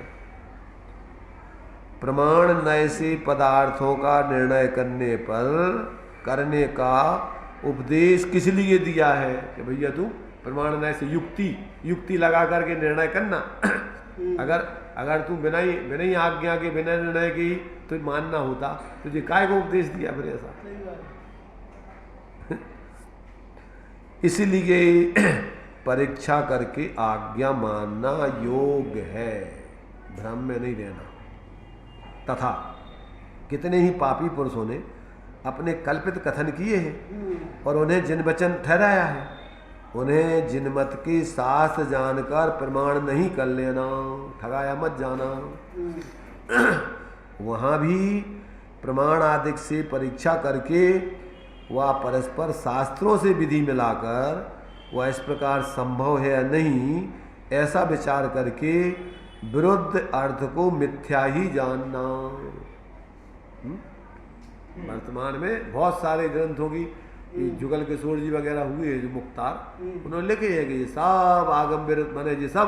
प्रमाण नय से पदार्थों का निर्णय करने का उपदेश किस लिए दिया है? कि भैया तू प्रमाण नय से युक्ति लगा करके निर्णय करना। अगर तू बिना ही आज्ञा के, बिना निर्णय की तो मानना होता, तुझे काय को उपदेश दिया फिर ऐसा? इसलिए परीक्षा करके आज्ञा मानना योग्य है, भ्रम में नहीं रहना। तथा कितने ही पापी पुरुषों ने अपने कल्पित कथन किए हैं और उन्हें जिन वचन ठहराया है, उन्हें जिनमत के शास्त्र जानकर प्रमाण नहीं कर लेना, ठगाया मत जाना। वहाँ भी प्रमाण आदि से परीक्षा करके वह परस्पर शास्त्रों से विधि मिलाकर वह इस प्रकार संभव है या नहीं, ऐसा विचार करके विरुद्ध अर्थ को मिथ्या ही जानना। वर्तमान में बहुत सारे ग्रंथों की जुगल किशोर जी वगैरह हुए जो मुख्तार, उन्होंने लिखे है कि ये सब आगम विरुद्ध, माने ये सब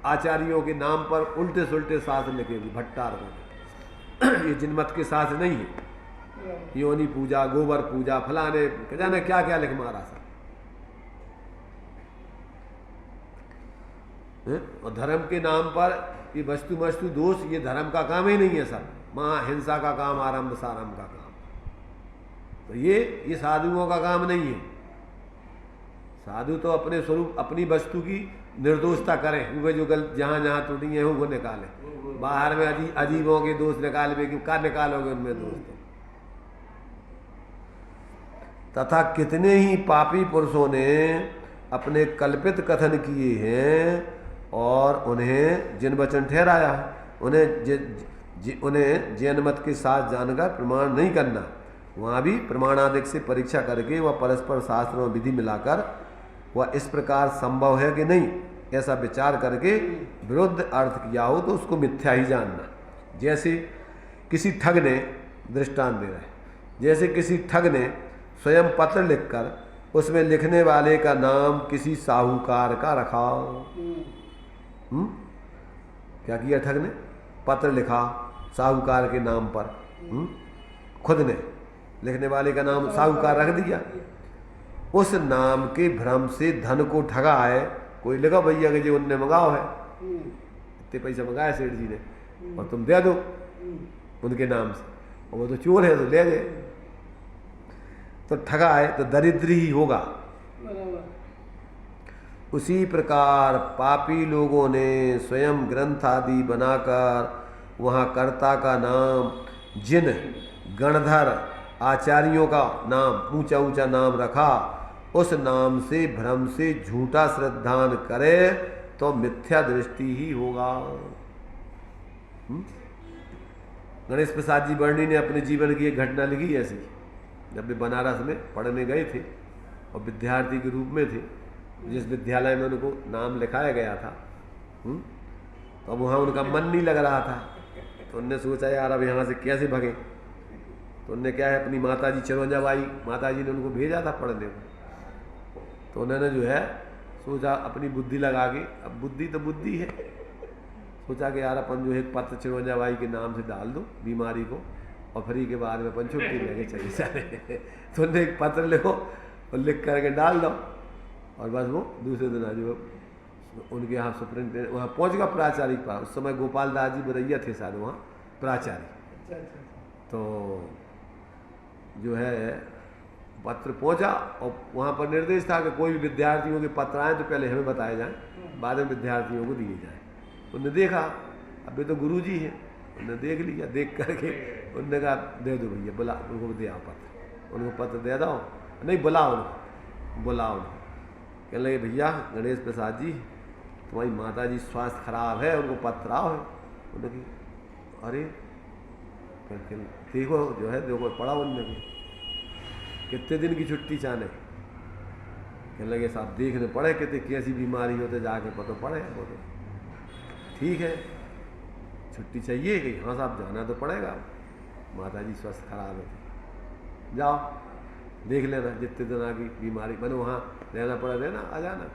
आचार्यों के नाम पर उल्टे सुल्टे शास्त्र लिखे हुए भट्टार को। ये जिनमत के शास्त्र नहीं है, योनि पूजा, गोबर पूजा, फलाने जाने क्या क्या लिख मारा सब। और धर्म के नाम पर ये वस्तु दोष, ये धर्म का काम ही नहीं है सब, हिंसा का काम, आरंभ सारंभ का काम। तो ये साधुओं का काम नहीं है। साधु तो अपने स्वरूप, अपनी वस्तु की निर्दोषता करें, वे जो गलत जहाँ जहाँ त्रुटि है वो निकालें। बाहर में अजीबों के दोष निकाले, क्या निकालोगे उनमें दोष? तथा कितने ही पापी पुरुषों ने अपने कल्पित कथन किए हैं और उन्हें जिन वचन ठहराया है, उन्हें जैन मत के साथ जानकर प्रमाण नहीं करना। वहाँ भी प्रमाणादिक से परीक्षा करके वह परस्पर शास्त्र और विधि मिलाकर वह इस प्रकार संभव है कि नहीं, ऐसा विचार करके विरुद्ध अर्थ किया हो तो उसको मिथ्या ही जानना। जैसे किसी ठग ने, दृष्टांत दे रहे हैं, जैसे किसी ठग ने स्वयं पत्र लिखकर उसमें लिखने वाले का नाम किसी साहूकार का रखा। क्या किया ठग ने? पत्र लिखा साहूकार के नाम पर, खुद ने लिखने वाले का नाम साहूकार रख दिया। उस नाम के भ्रम से धन को ठगा है। कोई लिखा भैया कि जो उनने मंगाओ है, इतने पैसा मंगाया सेठ जी ने और तुम दे दो उनके नाम से, और वो तो चोर है तो ले गए, तो ठगा है तो दरिद्री ही होगा। उसी प्रकार पापी लोगों ने स्वयं ग्रंथ आदि बनाकर वहाँ कर्ता का नाम, जिन गणधर आचार्यों का नाम, ऊंचा ऊंचा नाम रखा, उस नाम से भ्रम से झूठा श्रद्धान करे तो मिथ्या दृष्टि ही होगा। गणेश प्रसाद जी वर्णी ने अपने जीवन की एक घटना लिखी ऐसी। जब वे बनारस में पढ़ने गए थे और विद्यार्थी के रूप में थे, जिस विद्यालय में उनको नाम लिखाया गया था, तो अब वहाँ उनका मन नहीं लग रहा था। तो उनने सोचा यार अब यहाँ से कैसे भगे। तो उनने क्या है, अपनी माता जी चिरंजाबाई माता जी ने उनको भेजा था पढ़ने को। तो उन्होंने जो है सोचा अपनी बुद्धि लगा के, अब बुद्धि तो बुद्धि है, सोचा कि यार अपन जो है पत्र चिरंजाबाई के नाम से डाल दो बीमारी को और फ्री के बाद में अपन छुट्टी लेके चले जाए। तो उन्हें एक पत्र लिखो और लिख करके डाल दो, और बस वो दूसरे दिन जो उनके यहाँ सुप्रिंटेंडेंट वहाँ पहुँच गया प्राचार्य के पास। उस समय गोपाल दास जी बरैया थे शायद वहाँ प्राचार्य। तो जो है पत्र पहुँचा और वहाँ पर निर्देश था कि कोई भी विद्यार्थियों के पत्र आए तो पहले हमें बताए जाएँ, बाद में विद्यार्थियों को दिए जाएँ। उनने देखा, अभी तो गुरुजी हैं, उन्होंने देख लिया, देख करके उनने कहा दे दो भैया, बुला उनको दे आओ पत्र, उनको पत्र दे दो, नहीं बुलाओ उनको, बुलाओ उनको। कहने लगे भैया गणेश प्रसाद जी तुम्हारी माता जी स्वास्थ्य खराब है, उनको पत्र आओ है। उन्होंने कहा अरे देखो जो है देखो पढ़ा उनने कितने दिन की छुट्टी चाहने। कहने लगे साहब देखने पड़े कितने कैसी बीमारी होते जाके पता पड़े। वो तो ठीक है छुट्टी चाहिए कि हाँ साहब जाना तो पड़ेगा, माता जी स्वस्थ खराब है, जाओ देख लेना जितने दिन आगे बीमारी मैंने वहाँ रहना पड़ा रहना, आ जाना।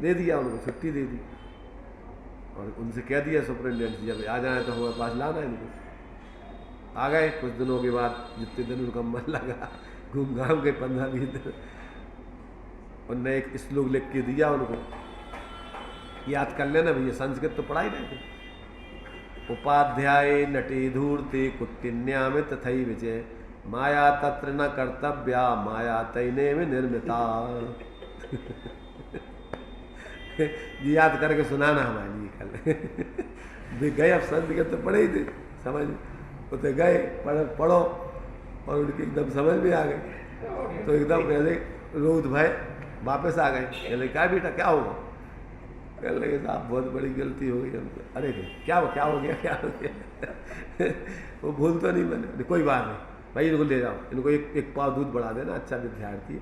दे दिया उनको, छुट्टी दे दी और उनसे कह दिया सुपरिटेंडेंट जब आ जाए तो हमारे पास लाना है इनको। आ गए कुछ दिनों के बाद, जितने दिन उनका मन लगा घूम घाम के 15-20 दिन, उनने एक श्लोक लिख के दिया उनको, याद कर लेना भैया, संस्कृत तो पढ़ाई रहे थे। उपाध्याय नटे धूर्ते कुट्टिन्याम तथई विजय माया तत्र न कर्तव्या माया तैने में निर्मिता। ये याद करके सुनाना हमारे लिए कल। वे गए, अब संस्कृत तो पढ़े ही थे, समझ उते गए पढ़ो और उनके एकदम समझ में आ गए। तो एकदम कहले रोहित भाई वापस आ गए। कहले क्या बेटा क्या होगा? कहने लगे साहब बहुत बड़ी गलती हो गई हमसे। अरे क्या हो गया वो भूल तो नहीं मैंने, कोई बात नहीं भाई इनको ले जाओ, इनको एक पाव दूध बढ़ा देना, अच्छा विद्यार्थी।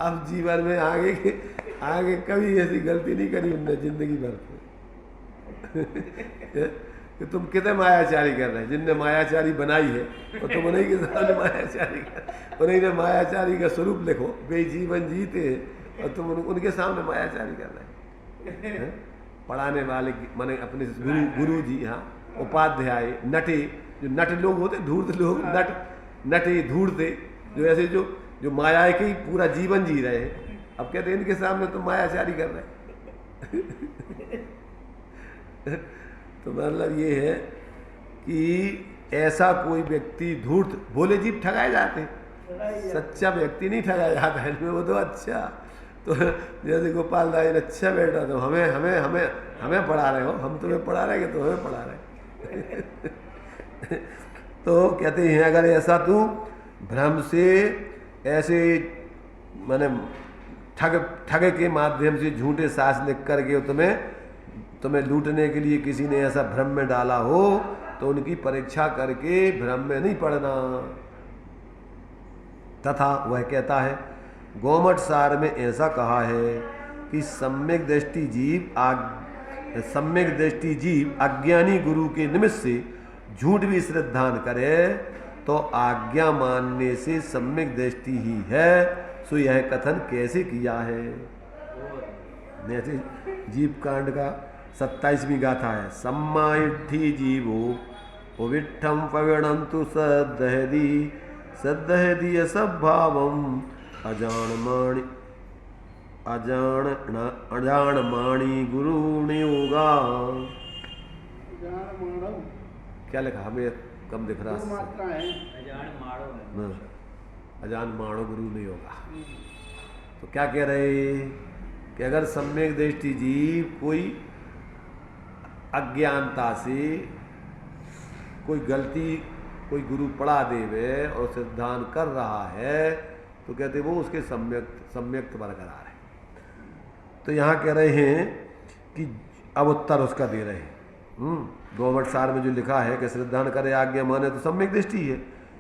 अब जीवन में आगे कभी ऐसी गलती नहीं करी उनने जिंदगी भर। कि तुम कितने मायाचारी कर रहे हैं, जिनने मायाचारी बनाई है और तुम उन्हीं के सामने मायाचारी कर, उन्हीं ने मायाचारी का स्वरूप लिखो, वे जीवन जीते और तुम उनके सामने मायाचारी कर रहे हैं। पढ़ाने वाले माने अपने गुरु जी, हाँ उपाध्याय नटे, जो नट लोग होते धूर्त लोग, नटे धूर्ते, जो ऐसे जो माया के ही पूरा जीवन जी रहे हैं। अब कहते हैं इनके सामने तुम मायाचारी कर रहे हैं। तो मतलब ये है कि ऐसा कोई व्यक्ति धूर्त, भोले जीव ठगाए जाते हैं, सच्चा व्यक्ति नहीं ठगाया जाता है इनमें। वो तो अच्छा, तो जैसे गोपाल दाई अच्छा बेटा, तो हमें हमें हमें हमें पढ़ा रहे हो, हम तुम्हें पढ़ा रहे हैं कि तुम हमें पढ़ा रहे तो कहते हैं अगर ऐसा तू भ्रम से ऐसे माने ठग के माध्यम से झूठे सास लिख करके तुम्हें लूटने के लिए किसी ने ऐसा भ्रम में डाला हो, तो उनकी परीक्षा करके भ्रम में नहीं पड़ना। तथा वह कहता है गोमठ सार में ऐसा कहा है कि सम्यक दृष्टि जीव अज्ञानी गुरु के निमित्त से झूठ भी श्रद्धान करे तो आज्ञा मानने से सम्यक दृष्टि ही है। सो यह कथन कैसे किया है? जैसे जीव कांड का 27वीं गाथा है। सम्माइठी जीवो विठम पविणंतु सदहदी असभावम अजानमाणी गुरु नियोगा। क्या लिखा? हमें कम दिख रहा है। अजान माणो गुरु नहीं होगा। तो क्या कह रहे कि अगर सम्यक दृष्टि जीव कोई अज्ञानता से कोई गलती कोई गुरु पढ़ा देवे और सिद्धांत कर रहा है, तो कहते वो उसके सम्यक बरकरार है। तो यहाँ कह रहे हैं कि अब उत्तर उसका दे रहे हैं। गोमठ सार में जो लिखा है कि श्रद्धान करे आज्ञा माने तो सम्यक दृष्टि है।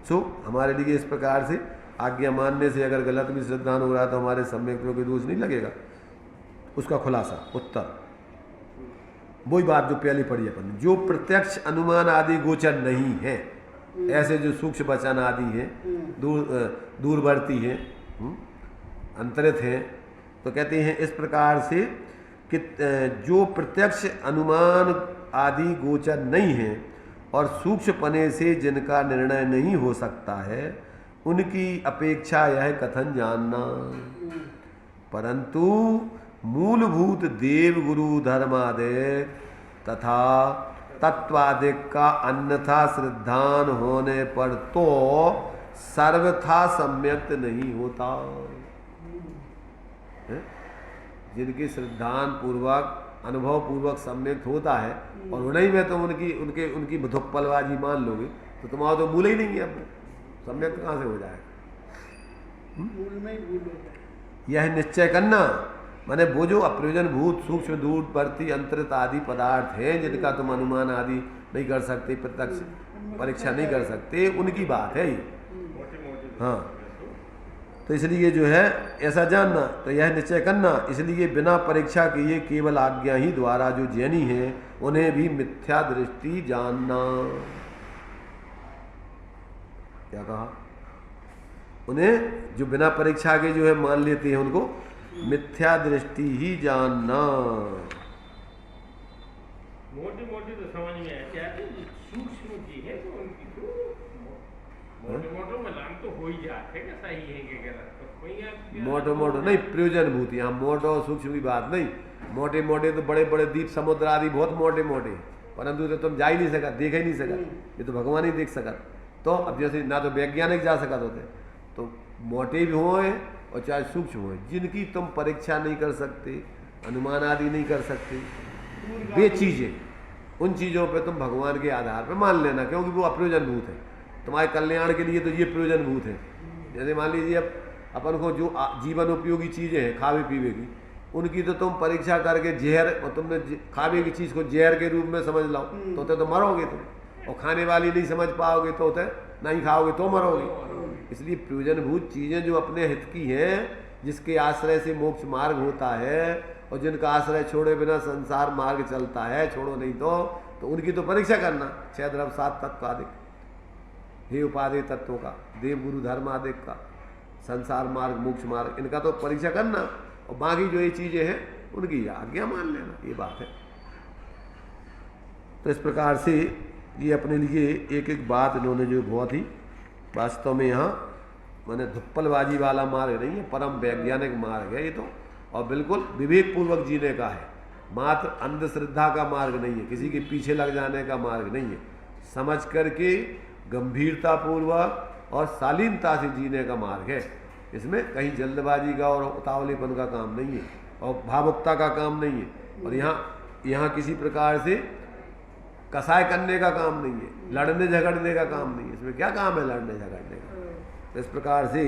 सो हमारे लिए इस प्रकार से आज्ञा मानने से अगर गलत भी श्रद्धान हो रहा तो हमारे सम्यक में कोई दोष नहीं लगेगा। उसका खुलासा उत्तर वही बात जो पहले पढ़ी अपन, जो प्रत्यक्ष अनुमान आदि गोचर नहीं है, ऐसे जो सूक्ष्म वचन आदि हैं, दूरवर्ती हैं, अंतरित हैं, तो कहते हैं इस प्रकार से कि जो प्रत्यक्ष अनुमान आदि गोचर नहीं है और सूक्ष्मपने से जिनका निर्णय नहीं हो सकता है, उनकी अपेक्षा यह कथन जानना। परंतु मूलभूत देव गुरु धर्मादिक तथा तत्वादिक का अन्यथा श्रद्धान होने पर तो सर्वथा सम्यक्त नहीं होता। जिनकी श्रद्धान पूर्वक अनुभव पूर्वक सम्यक्त होता है और उन्हीं में तुम उनकी धुप्पलबाजी मान लोगे तो तुम्हारा तो मूल ही नहीं है। अपने सम्यक्त कहाँ से हो जाएगा? यह निश्चय करना माने वो जो अप्रयोजन भूत सूक्ष्म दूरवर्ती अंतरित आदि पदार्थ हैं जिनका तुम अनुमान आदि नहीं कर सकते, प्रत्यक्ष परीक्षा नहीं कर सकते, उनकी बात है ये। हाँ, तो इसलिए जो है ऐसा जानना, तो यह निश्चय करना, इसलिए बिना परीक्षा किए केवल आज्ञा ही द्वारा जो जैनी है उन्हें भी मिथ्या दृष्टि जानना। क्या कहा? उन्हें जो बिना परीक्षा के जो है मान लेते हैं उनको मिथ्या दृष्टि ही जानना। मोटी मोटी तो समझ में आती है, सूक्ष्म जी है तो उनकी तो मोटो मिलान तो हो ही जाते हैं। सही है कि गलत तो कोई मोटो नहीं, प्रयोजन भूत। यहाँ मोटो सूक्ष्म की बात नहीं। मोटे मोटे तो बड़े बड़े द्वीप समुद्र आदि बहुत मोटे मोटे, परंतु तो तुम जा ही नहीं सकत, देख ही नहीं सकत, ये तो भगवान ही देख सकत। तो अब जैसे ना तो वैज्ञानिक जा सकत होते, तो मोटे भी हों और चाहे सूक्ष्म हो, जिनकी तुम परीक्षा नहीं कर सकते, अनुमान आदि नहीं कर सकते, वे चीज़ें, उन चीज़ों पे तुम भगवान के आधार पे मान लेना, क्योंकि वो अप्रयोजन भूत है। तुम्हारे कल्याण के लिए तो ये प्रयोजन भूत है। जैसे मान लीजिए अब अपन को जो जीवन उपयोगी चीज़ें हैं खावे पीवे की, उनकी तो तुम परीक्षा करके जहर, और तुमने खावे की चीज़ को जहर के रूप में समझ लो तो मरोगे तुम, और खाने वाली नहीं समझ पाओगे तो नहीं खाओगे तो मरोगे। इसलिए प्रयोजनभूत चीज़ें जो अपने हित की हैं, जिसके आश्रय से मोक्ष मार्ग होता है और जिनका आश्रय छोड़े बिना संसार मार्ग चलता है, छोड़ो नहीं तो उनकी तो परीक्षा करना। 6 द्रव्य 7 तत्व आदि हे उपाधि तत्वों का, देव गुरु धर्म आदि का, संसार मार्ग मोक्ष मार्ग, इनका तो परीक्षा करना, और बाकी जो ये चीज़ें हैं उनकी आज्ञा मान लेना, ये बात है। तो इस प्रकार से ये अपने लिए एक एक बात इन्होंने जो बहुत ही वास्तव में यहाँ मैंने धुप्पलबाजी वाला मार्ग नहीं है, परम वैज्ञानिक मार्ग है ये तो, और बिल्कुल विवेक पूर्वक जीने का है। मात्र अंधश्रद्धा का मार्ग नहीं है, किसी के पीछे लग जाने का मार्ग नहीं है। समझ करके गंभीरता पूर्वक और शालीनता से जीने का मार्ग है। इसमें कहीं जल्दबाजी का और उतावलेपन का काम नहीं है और भावुकता का काम नहीं है, और यहाँ किसी प्रकार से कसाय करने का काम नहीं है, लड़ने झगड़ने का काम नहीं है। इसमें क्या काम है लड़ने झगड़ने का? तो इस प्रकार से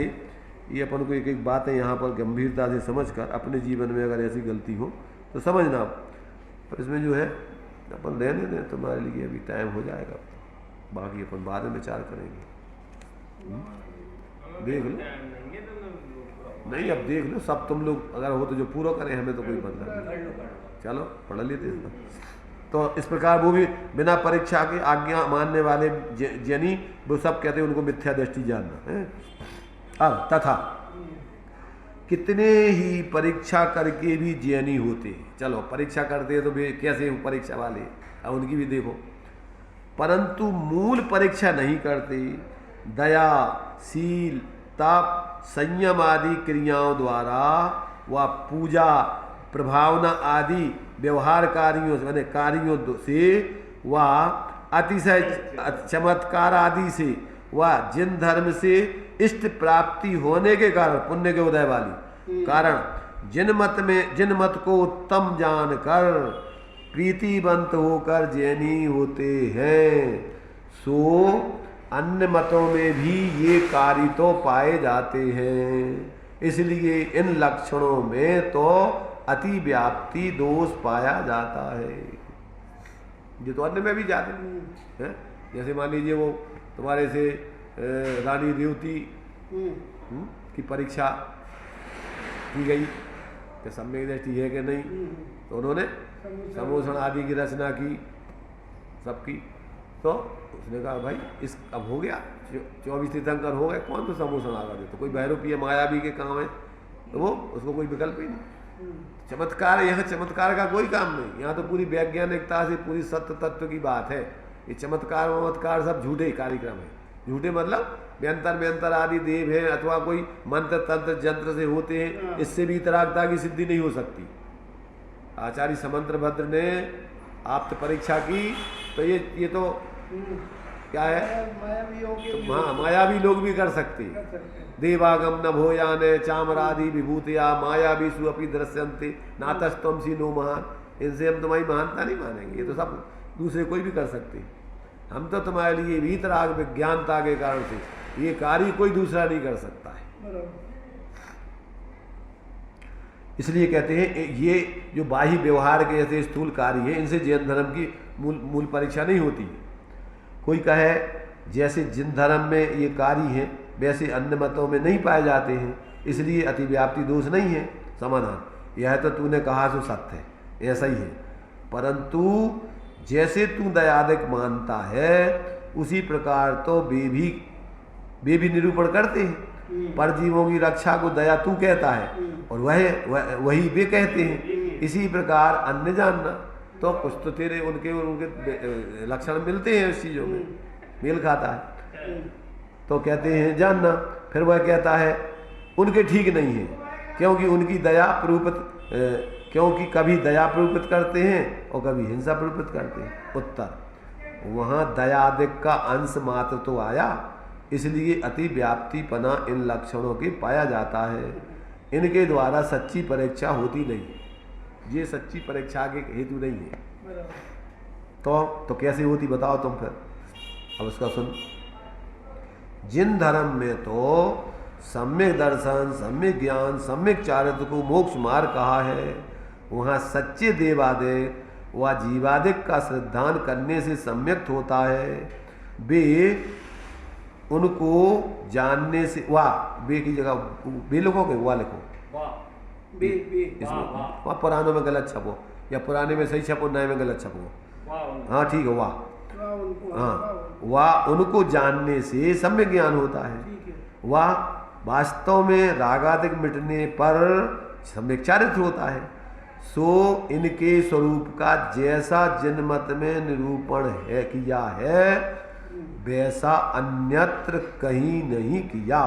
ये अपन को एक एक बातें यहाँ पर गंभीरता से समझकर अपने जीवन में अगर ऐसी गलती हो तो समझना। पर इसमें जो है अपन रहने दें, तुम्हारे लिए अभी टाइम हो जाएगा, बाकी अपन बाद में विचार करेंगे। देख लो, नहीं अब देख लो सब तुम लोग अगर हो तो जो पूरा करें, हमें तो कोई मतलब नहीं। चलो पढ़ लेते इसमें। तो इस प्रकार वो भी बिना परीक्षा के आज्ञा मानने वाले जनी वो सब कहते हैं उनको मिथ्या दृष्टि जानना है। अब तथा कितने ही परीक्षा करके भी ज्ञानी होते हैं। चलो परीक्षा करते हैं तो कैसे परीक्षा वाले, अब उनकी भी देखो, परंतु मूल परीक्षा नहीं करते। दया, शील, तप, संयम आदि क्रियाओं द्वारा व पूजा, प्रभावना आदि व्यवहार कार्यों से व अतिशय चमत्कार आदि से व जिन धर्म से इष्ट प्राप्ति होने के कारण, पुण्य के उदय वाली कारण जिन मत को उत्तम जानकर प्रीतिवंत होकर जैनी होते हैं, सो अन्य मतों में भी ये कार्य तो पाए जाते हैं। इसलिए इन लक्षणों में तो अति व्याप्ति दोष पाया जाता है। ये तो अन्य में भी जाते हैं। जैसे मान लीजिए वो तुम्हारे से रानी रेवती की परीक्षा की गई कि सम्यक दृष्टि है कि नहीं, तो उन्होंने समोषण आदि की रचना की सबकी, तो उसने कहा भाई इस अब हो गया 24 तीर्थंकर हो गए, कौन तो समोषण आगा दे, तो कोई भैरूपीय मायावी के काम है, तो वो उसको कोई विकल्प ही नहीं। चमत्कार, यहाँ चमत्कार का कोई काम नहीं, यहाँ तो पूरी वैज्ञानिकता से पूरी सत्य तत्व की बात है। ये चमत्कार वमत्कार सब झूठे कार्यक्रम है। झूठे मतलब व्यंतर आदि देव है अथवा कोई मंत्र तंत्र जंत्र से होते हैं, इससे भी इतरागता की सिद्धि नहीं हो सकती। आचार्य समंत्र भद्र ने आप्त परीक्षा की तो ये तो क्या है, हाँ मायावी लोग भी कर सकते हैं। देवागम न भोयाने चामरादि विभूतिया मायावी सुअपि दृश्यन्ते नातस्तमसी नो महान। इनसे हम तुम्हारी महानता नहीं मानेंगे, ये तो सब दूसरे कोई भी कर सकते हैं। हम तो तुम्हारे लिए वीतराग विज्ञानता के कारण से ये कार्य कोई दूसरा नहीं कर सकता है। इसलिए कहते हैं ये जो बाह्य व्यवहार के ऐसे स्थूल कार्य है, इनसे जैन धर्म की मूल परीक्षा नहीं होती है। कोई कहे जैसे जिन धर्म में ये कार्य है वैसे अन्य मतों में नहीं पाए जाते हैं, इसलिए अतिव्याप्ति दोष नहीं है। समाधान यह तो तूने कहा सो सत्य है, ऐसा ही है, परंतु जैसे तू दयादिक मानता है उसी प्रकार तो वे भी निरूपण करते हैं। परजीवों की रक्षा को दया तू कहता है और वही वे कहते हैं। इसी प्रकार अन्य जानना, तो कुछ तो तेरे उनके लक्षण मिलते हैं, इस चीज़ों में मेल खाता है, तो कहते हैं जानना। फिर वह कहता है उनके ठीक नहीं है, क्योंकि उनकी दया प्ररूपित क्योंकि कभी दया प्ररूपित करते हैं और कभी हिंसा प्ररूपित करते हैं। उत्तर, वहाँ दयादिक का अंश मात्र तो आया, इसलिए अति व्याप्तिपना इन लक्षणों के पाया जाता है। इनके द्वारा सच्ची परीक्षा होती नहीं, ये सच्ची परीक्षा के हेतु नहीं है। तो कैसे होती बताओ तुम फिर। अब उसका सुन, जिन धर्म में तो सम्यक दर्शन, सम्यक ज्ञान, सम्यक चारित्र को मोक्ष मार्ग कहा है, वहाँ सच्चे देवादिक व जीवादिक का श्रद्धान करने से सम्यक होता है। वे उनको जानने से, वाह बे की जगह बे लिखोगे, वाह लिखो, वहाँ पुरानों में गलत छपो, या पुराने में सही छपो, नए में गलत छपो। हाँ ठीक है, वाह, हाँ वाह उनको जानने से सम्यक ज्ञान होता है। वाह वास्तव में रागादिक मिटने पर सम्यक चारित्र होता है। सो इनके स्वरूप का जैसा जिन मत में निरूपण है किया है वैसा अन्यत्र कहीं नहीं किया,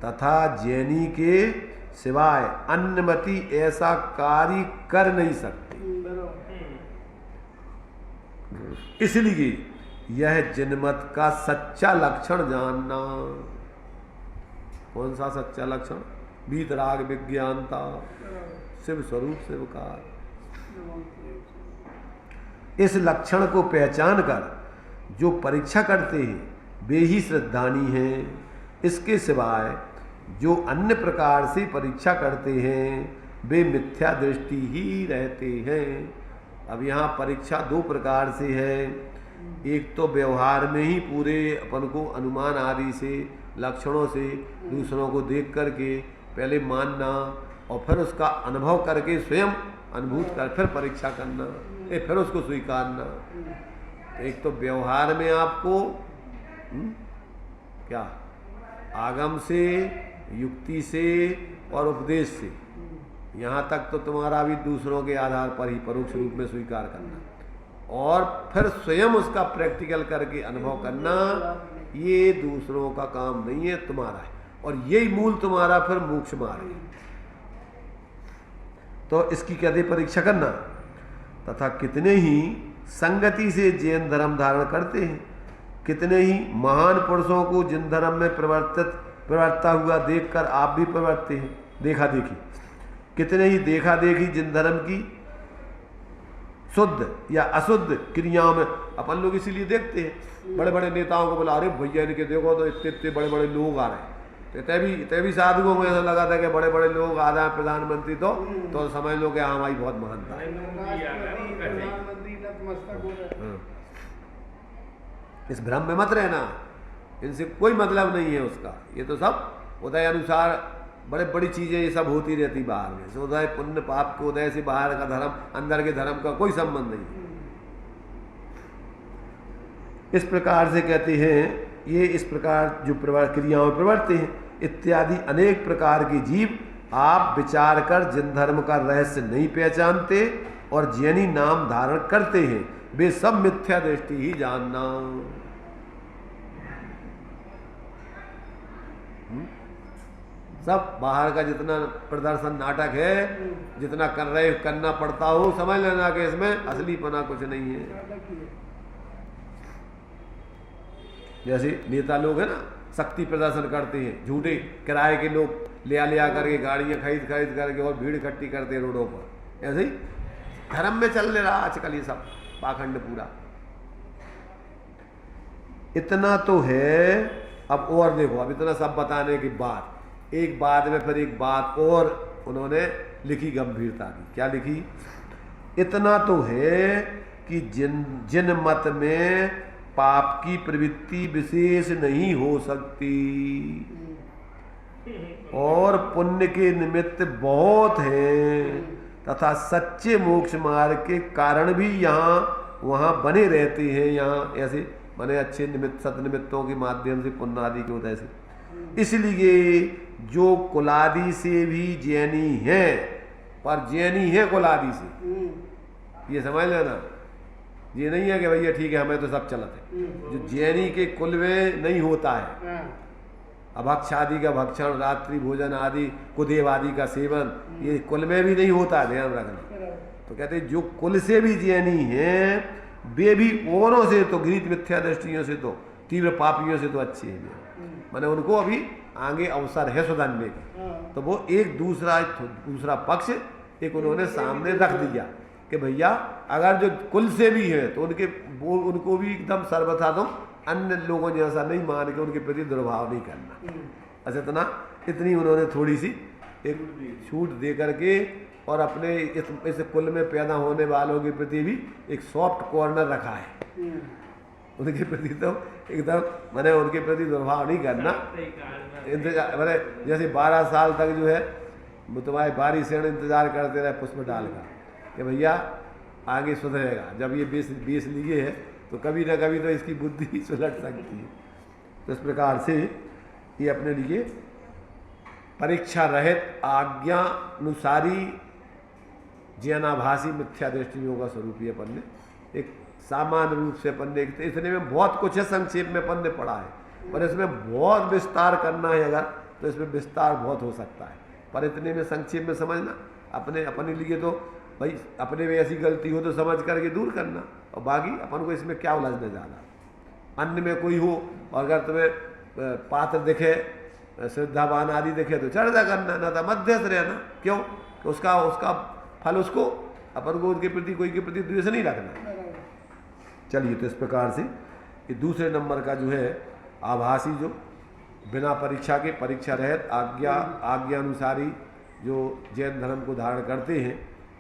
तथा जैनी के सिवाय अन्यमति ऐसा कार्य कर नहीं सकते। बराबर। इसलिए यह जिनमत का सच्चा लक्षण जानना। कौन सा सच्चा लक्षण? वीतराग विज्ञानता, शिव स्वरूप शिवकार। इस लक्षण को पहचान कर जो परीक्षा करते हैं वे ही श्रद्धानी हैं। इसके सिवाय जो अन्य प्रकार से परीक्षा करते हैं वे मिथ्या दृष्टि ही रहते हैं। अब यहाँ परीक्षा दो प्रकार से है। एक तो व्यवहार में ही पूरे अपन को अनुमान आदि से लक्षणों से दूसरों को देख करके पहले मानना और फिर उसका अनुभव करके स्वयं अनुभूत कर फिर परीक्षा करना, फिर उसको स्वीकारना। एक तो व्यवहार में आपको क्या आगम से, युक्ति से और उपदेश से, यहाँ तक तो तुम्हारा भी दूसरों के आधार पर ही परोक्ष रूप में स्वीकार करना और फिर स्वयं उसका प्रैक्टिकल करके अनुभव करना, ये दूसरों का काम नहीं है, तुम्हारा है। और यही मूल तुम्हारा फिर मोक्ष मार्ग है। तो इसकी कहते परीक्षा करना। तथा कितने ही संगति से जैन धर्म धारण करते हैं, कितने ही महान पुरुषों को जिन धर्म में प्रवर्ता हुआ देखकर आप भी प्रवर्तते हैं। देखा देखी, कितने ही देखा देखी जिन धर्म की शुद्ध या अशुद्ध क्रियाओं में अपन लोग इसीलिए देखते हैं। बड़े बड़े नेताओं को बुला रहे भैया इनके देखो तो इतने इतने बड़े बड़े लोग आ रहे हैं। तो भी साधुओं को ऐसा लगा था कि बड़े बड़े लोग आ रहे हैं प्रधानमंत्री, तो समझ लो कि हमारी बहुत महानता है। इस भ्रम में मत रहना, इनसे कोई मतलब नहीं है उसका। ये तो सब उदय अनुसार बड़े बड़ी चीजें ये सब होती रहती बाहर में। उदय पुण्य पाप के उदय से बाहर का धर्म, अंदर के धर्म का कोई संबंध नहीं है। इस प्रकार से कहते हैं ये इस प्रकार जो क्रियाओं में प्रवर्ते हैं इत्यादि अनेक प्रकार के जीव आप विचार कर जिन धर्म का रहस्य नहीं पहचानते और जैनी नाम धारण करते हैं वे सब मिथ्या दृष्टि ही जानना। सब बाहर का जितना प्रदर्शन नाटक है, जितना करना पड़ता हो, समझ लेना कि इसमें असलीपना कुछ नहीं है। जैसे नेता लोग है ना, शक्ति प्रदर्शन करते हैं, झूठे किराए के लोग लिया करके गाड़ियां खरीद करके और भीड़ इकट्ठी करते हैं रोडों पर। ऐसे ही धर्म में चल रहा आजकल ये सब पाखंड पूरा। इतना तो है। अब और देखो, अब इतना सब बताने के बाद एक बाद में फिर एक बात और उन्होंने लिखी गंभीरता की। क्या लिखी? इतना तो है कि जिन मत में पाप की प्रवृत्ति विशेष नहीं हो सकती और पुण्य के निमित्त बहुत हैं तथा सच्चे मोक्ष मार्ग के कारण भी यहाँ वहाँ बने रहते हैं। यहाँ ऐसे बने अच्छे निमित्त सतनिमित्तों के माध्यम से पुण्य आदि के उदय से। इसलिए जो कुलादि से भी जैनी है, पर जैनी है कुलादि से, ये समझ लेना। ये नहीं है कि भैया ठीक है हमें तो सब चलते है। जो जैनी के कुल में नहीं होता है अभक्ष आदि का भक्षण, रात्रि भोजन आदि, कुदेव आदि का सेवन, ये कुल में भी नहीं होता, ध्यान रखना। तो कहते हैं जो कुल से भी जैनी हैं वे भी औरों से तो गीत मिथ्या दृष्टियों से तो तीव्र पापियों से तो अच्छे हैं। मैंने उनको अभी आगे अवसर है सुधरने का। तो वो एक दूसरा पक्ष एक उन्होंने सामने रख दिया कि भैया अगर जो कुल से भी है तो उनको भी एकदम सर्वथा तुम अन्य लोगों जैसा नहीं मान के उनके प्रति दुर्भाव नहीं करना। अच्छा इतनी उन्होंने थोड़ी सी एक छूट दे करके और अपने इस कुल में पैदा होने वालों के प्रति भी एक सॉफ्ट कॉर्नर रखा है। उनके प्रति तो एकदम मैंने उनके प्रति दुर्भाव नहीं करना। इंतजार मैंने जैसे 12 साल तक जो है वो तुम्हारे बारी से इंतजार करते रहे पुष्प डाल का कि भैया आगे सुधरेगा। जब ये 20 लिए है तो कभी ना कभी तो इसकी बुद्धि सुलट सकती है। तो इस प्रकार से ये अपने लिए परीक्षा रहित आज्ञानुसारी जैनाभासी मिथ्या दृष्टियों का स्वरूप ही अपन ने एक सामान्य रूप से अपन ने, इतने में बहुत कुछ है, संक्षेप में अपन ने पढ़ा है, पर इसमें बहुत विस्तार करना है अगर तो इसमें विस्तार बहुत हो सकता है। पर इतने में संक्षेप में समझना अपने लिए तो भाई अपने में ऐसी गलती हो तो समझ करके दूर करना, और बाकी अपन को इसमें क्या उलझने जाना। अन्य में कोई हो और अगर तुम्हें पात्र दिखे, श्रद्धावान आदि दिखे तो चर्चा करना, ना तो मध्यस्थ रहना। क्यों? कि उसका फल उसको, अपन को उनके प्रति कोई के प्रति द्वेष नहीं रखना। चलिए, तो इस प्रकार से ये दूसरे नंबर का जो है आभासी, जो बिना परीक्षा के, परीक्षा रहित आज्ञा अनुसारी जो जैन धर्म को धारण करते हैं,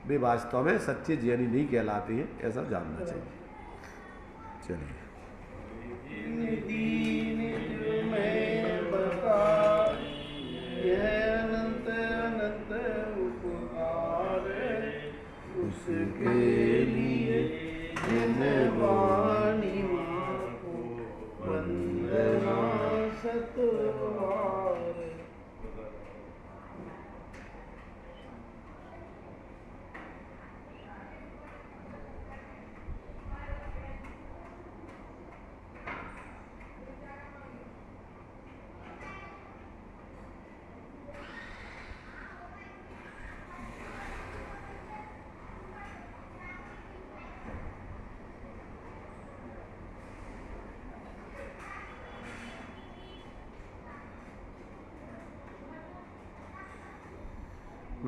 वे वास्तव में सच्चे जैनी नहीं कहलाते हैं, ऐसा जानना चाहिए। चलिए, उसके लिए वाणी को वंदना सतवार।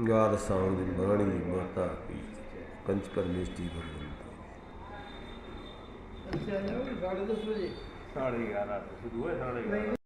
द्वादशांग वाणी माता की कंच परमेष्टि भगवंता। अच्छा, 11:30 बजे 11:30 शुरू है, 11:30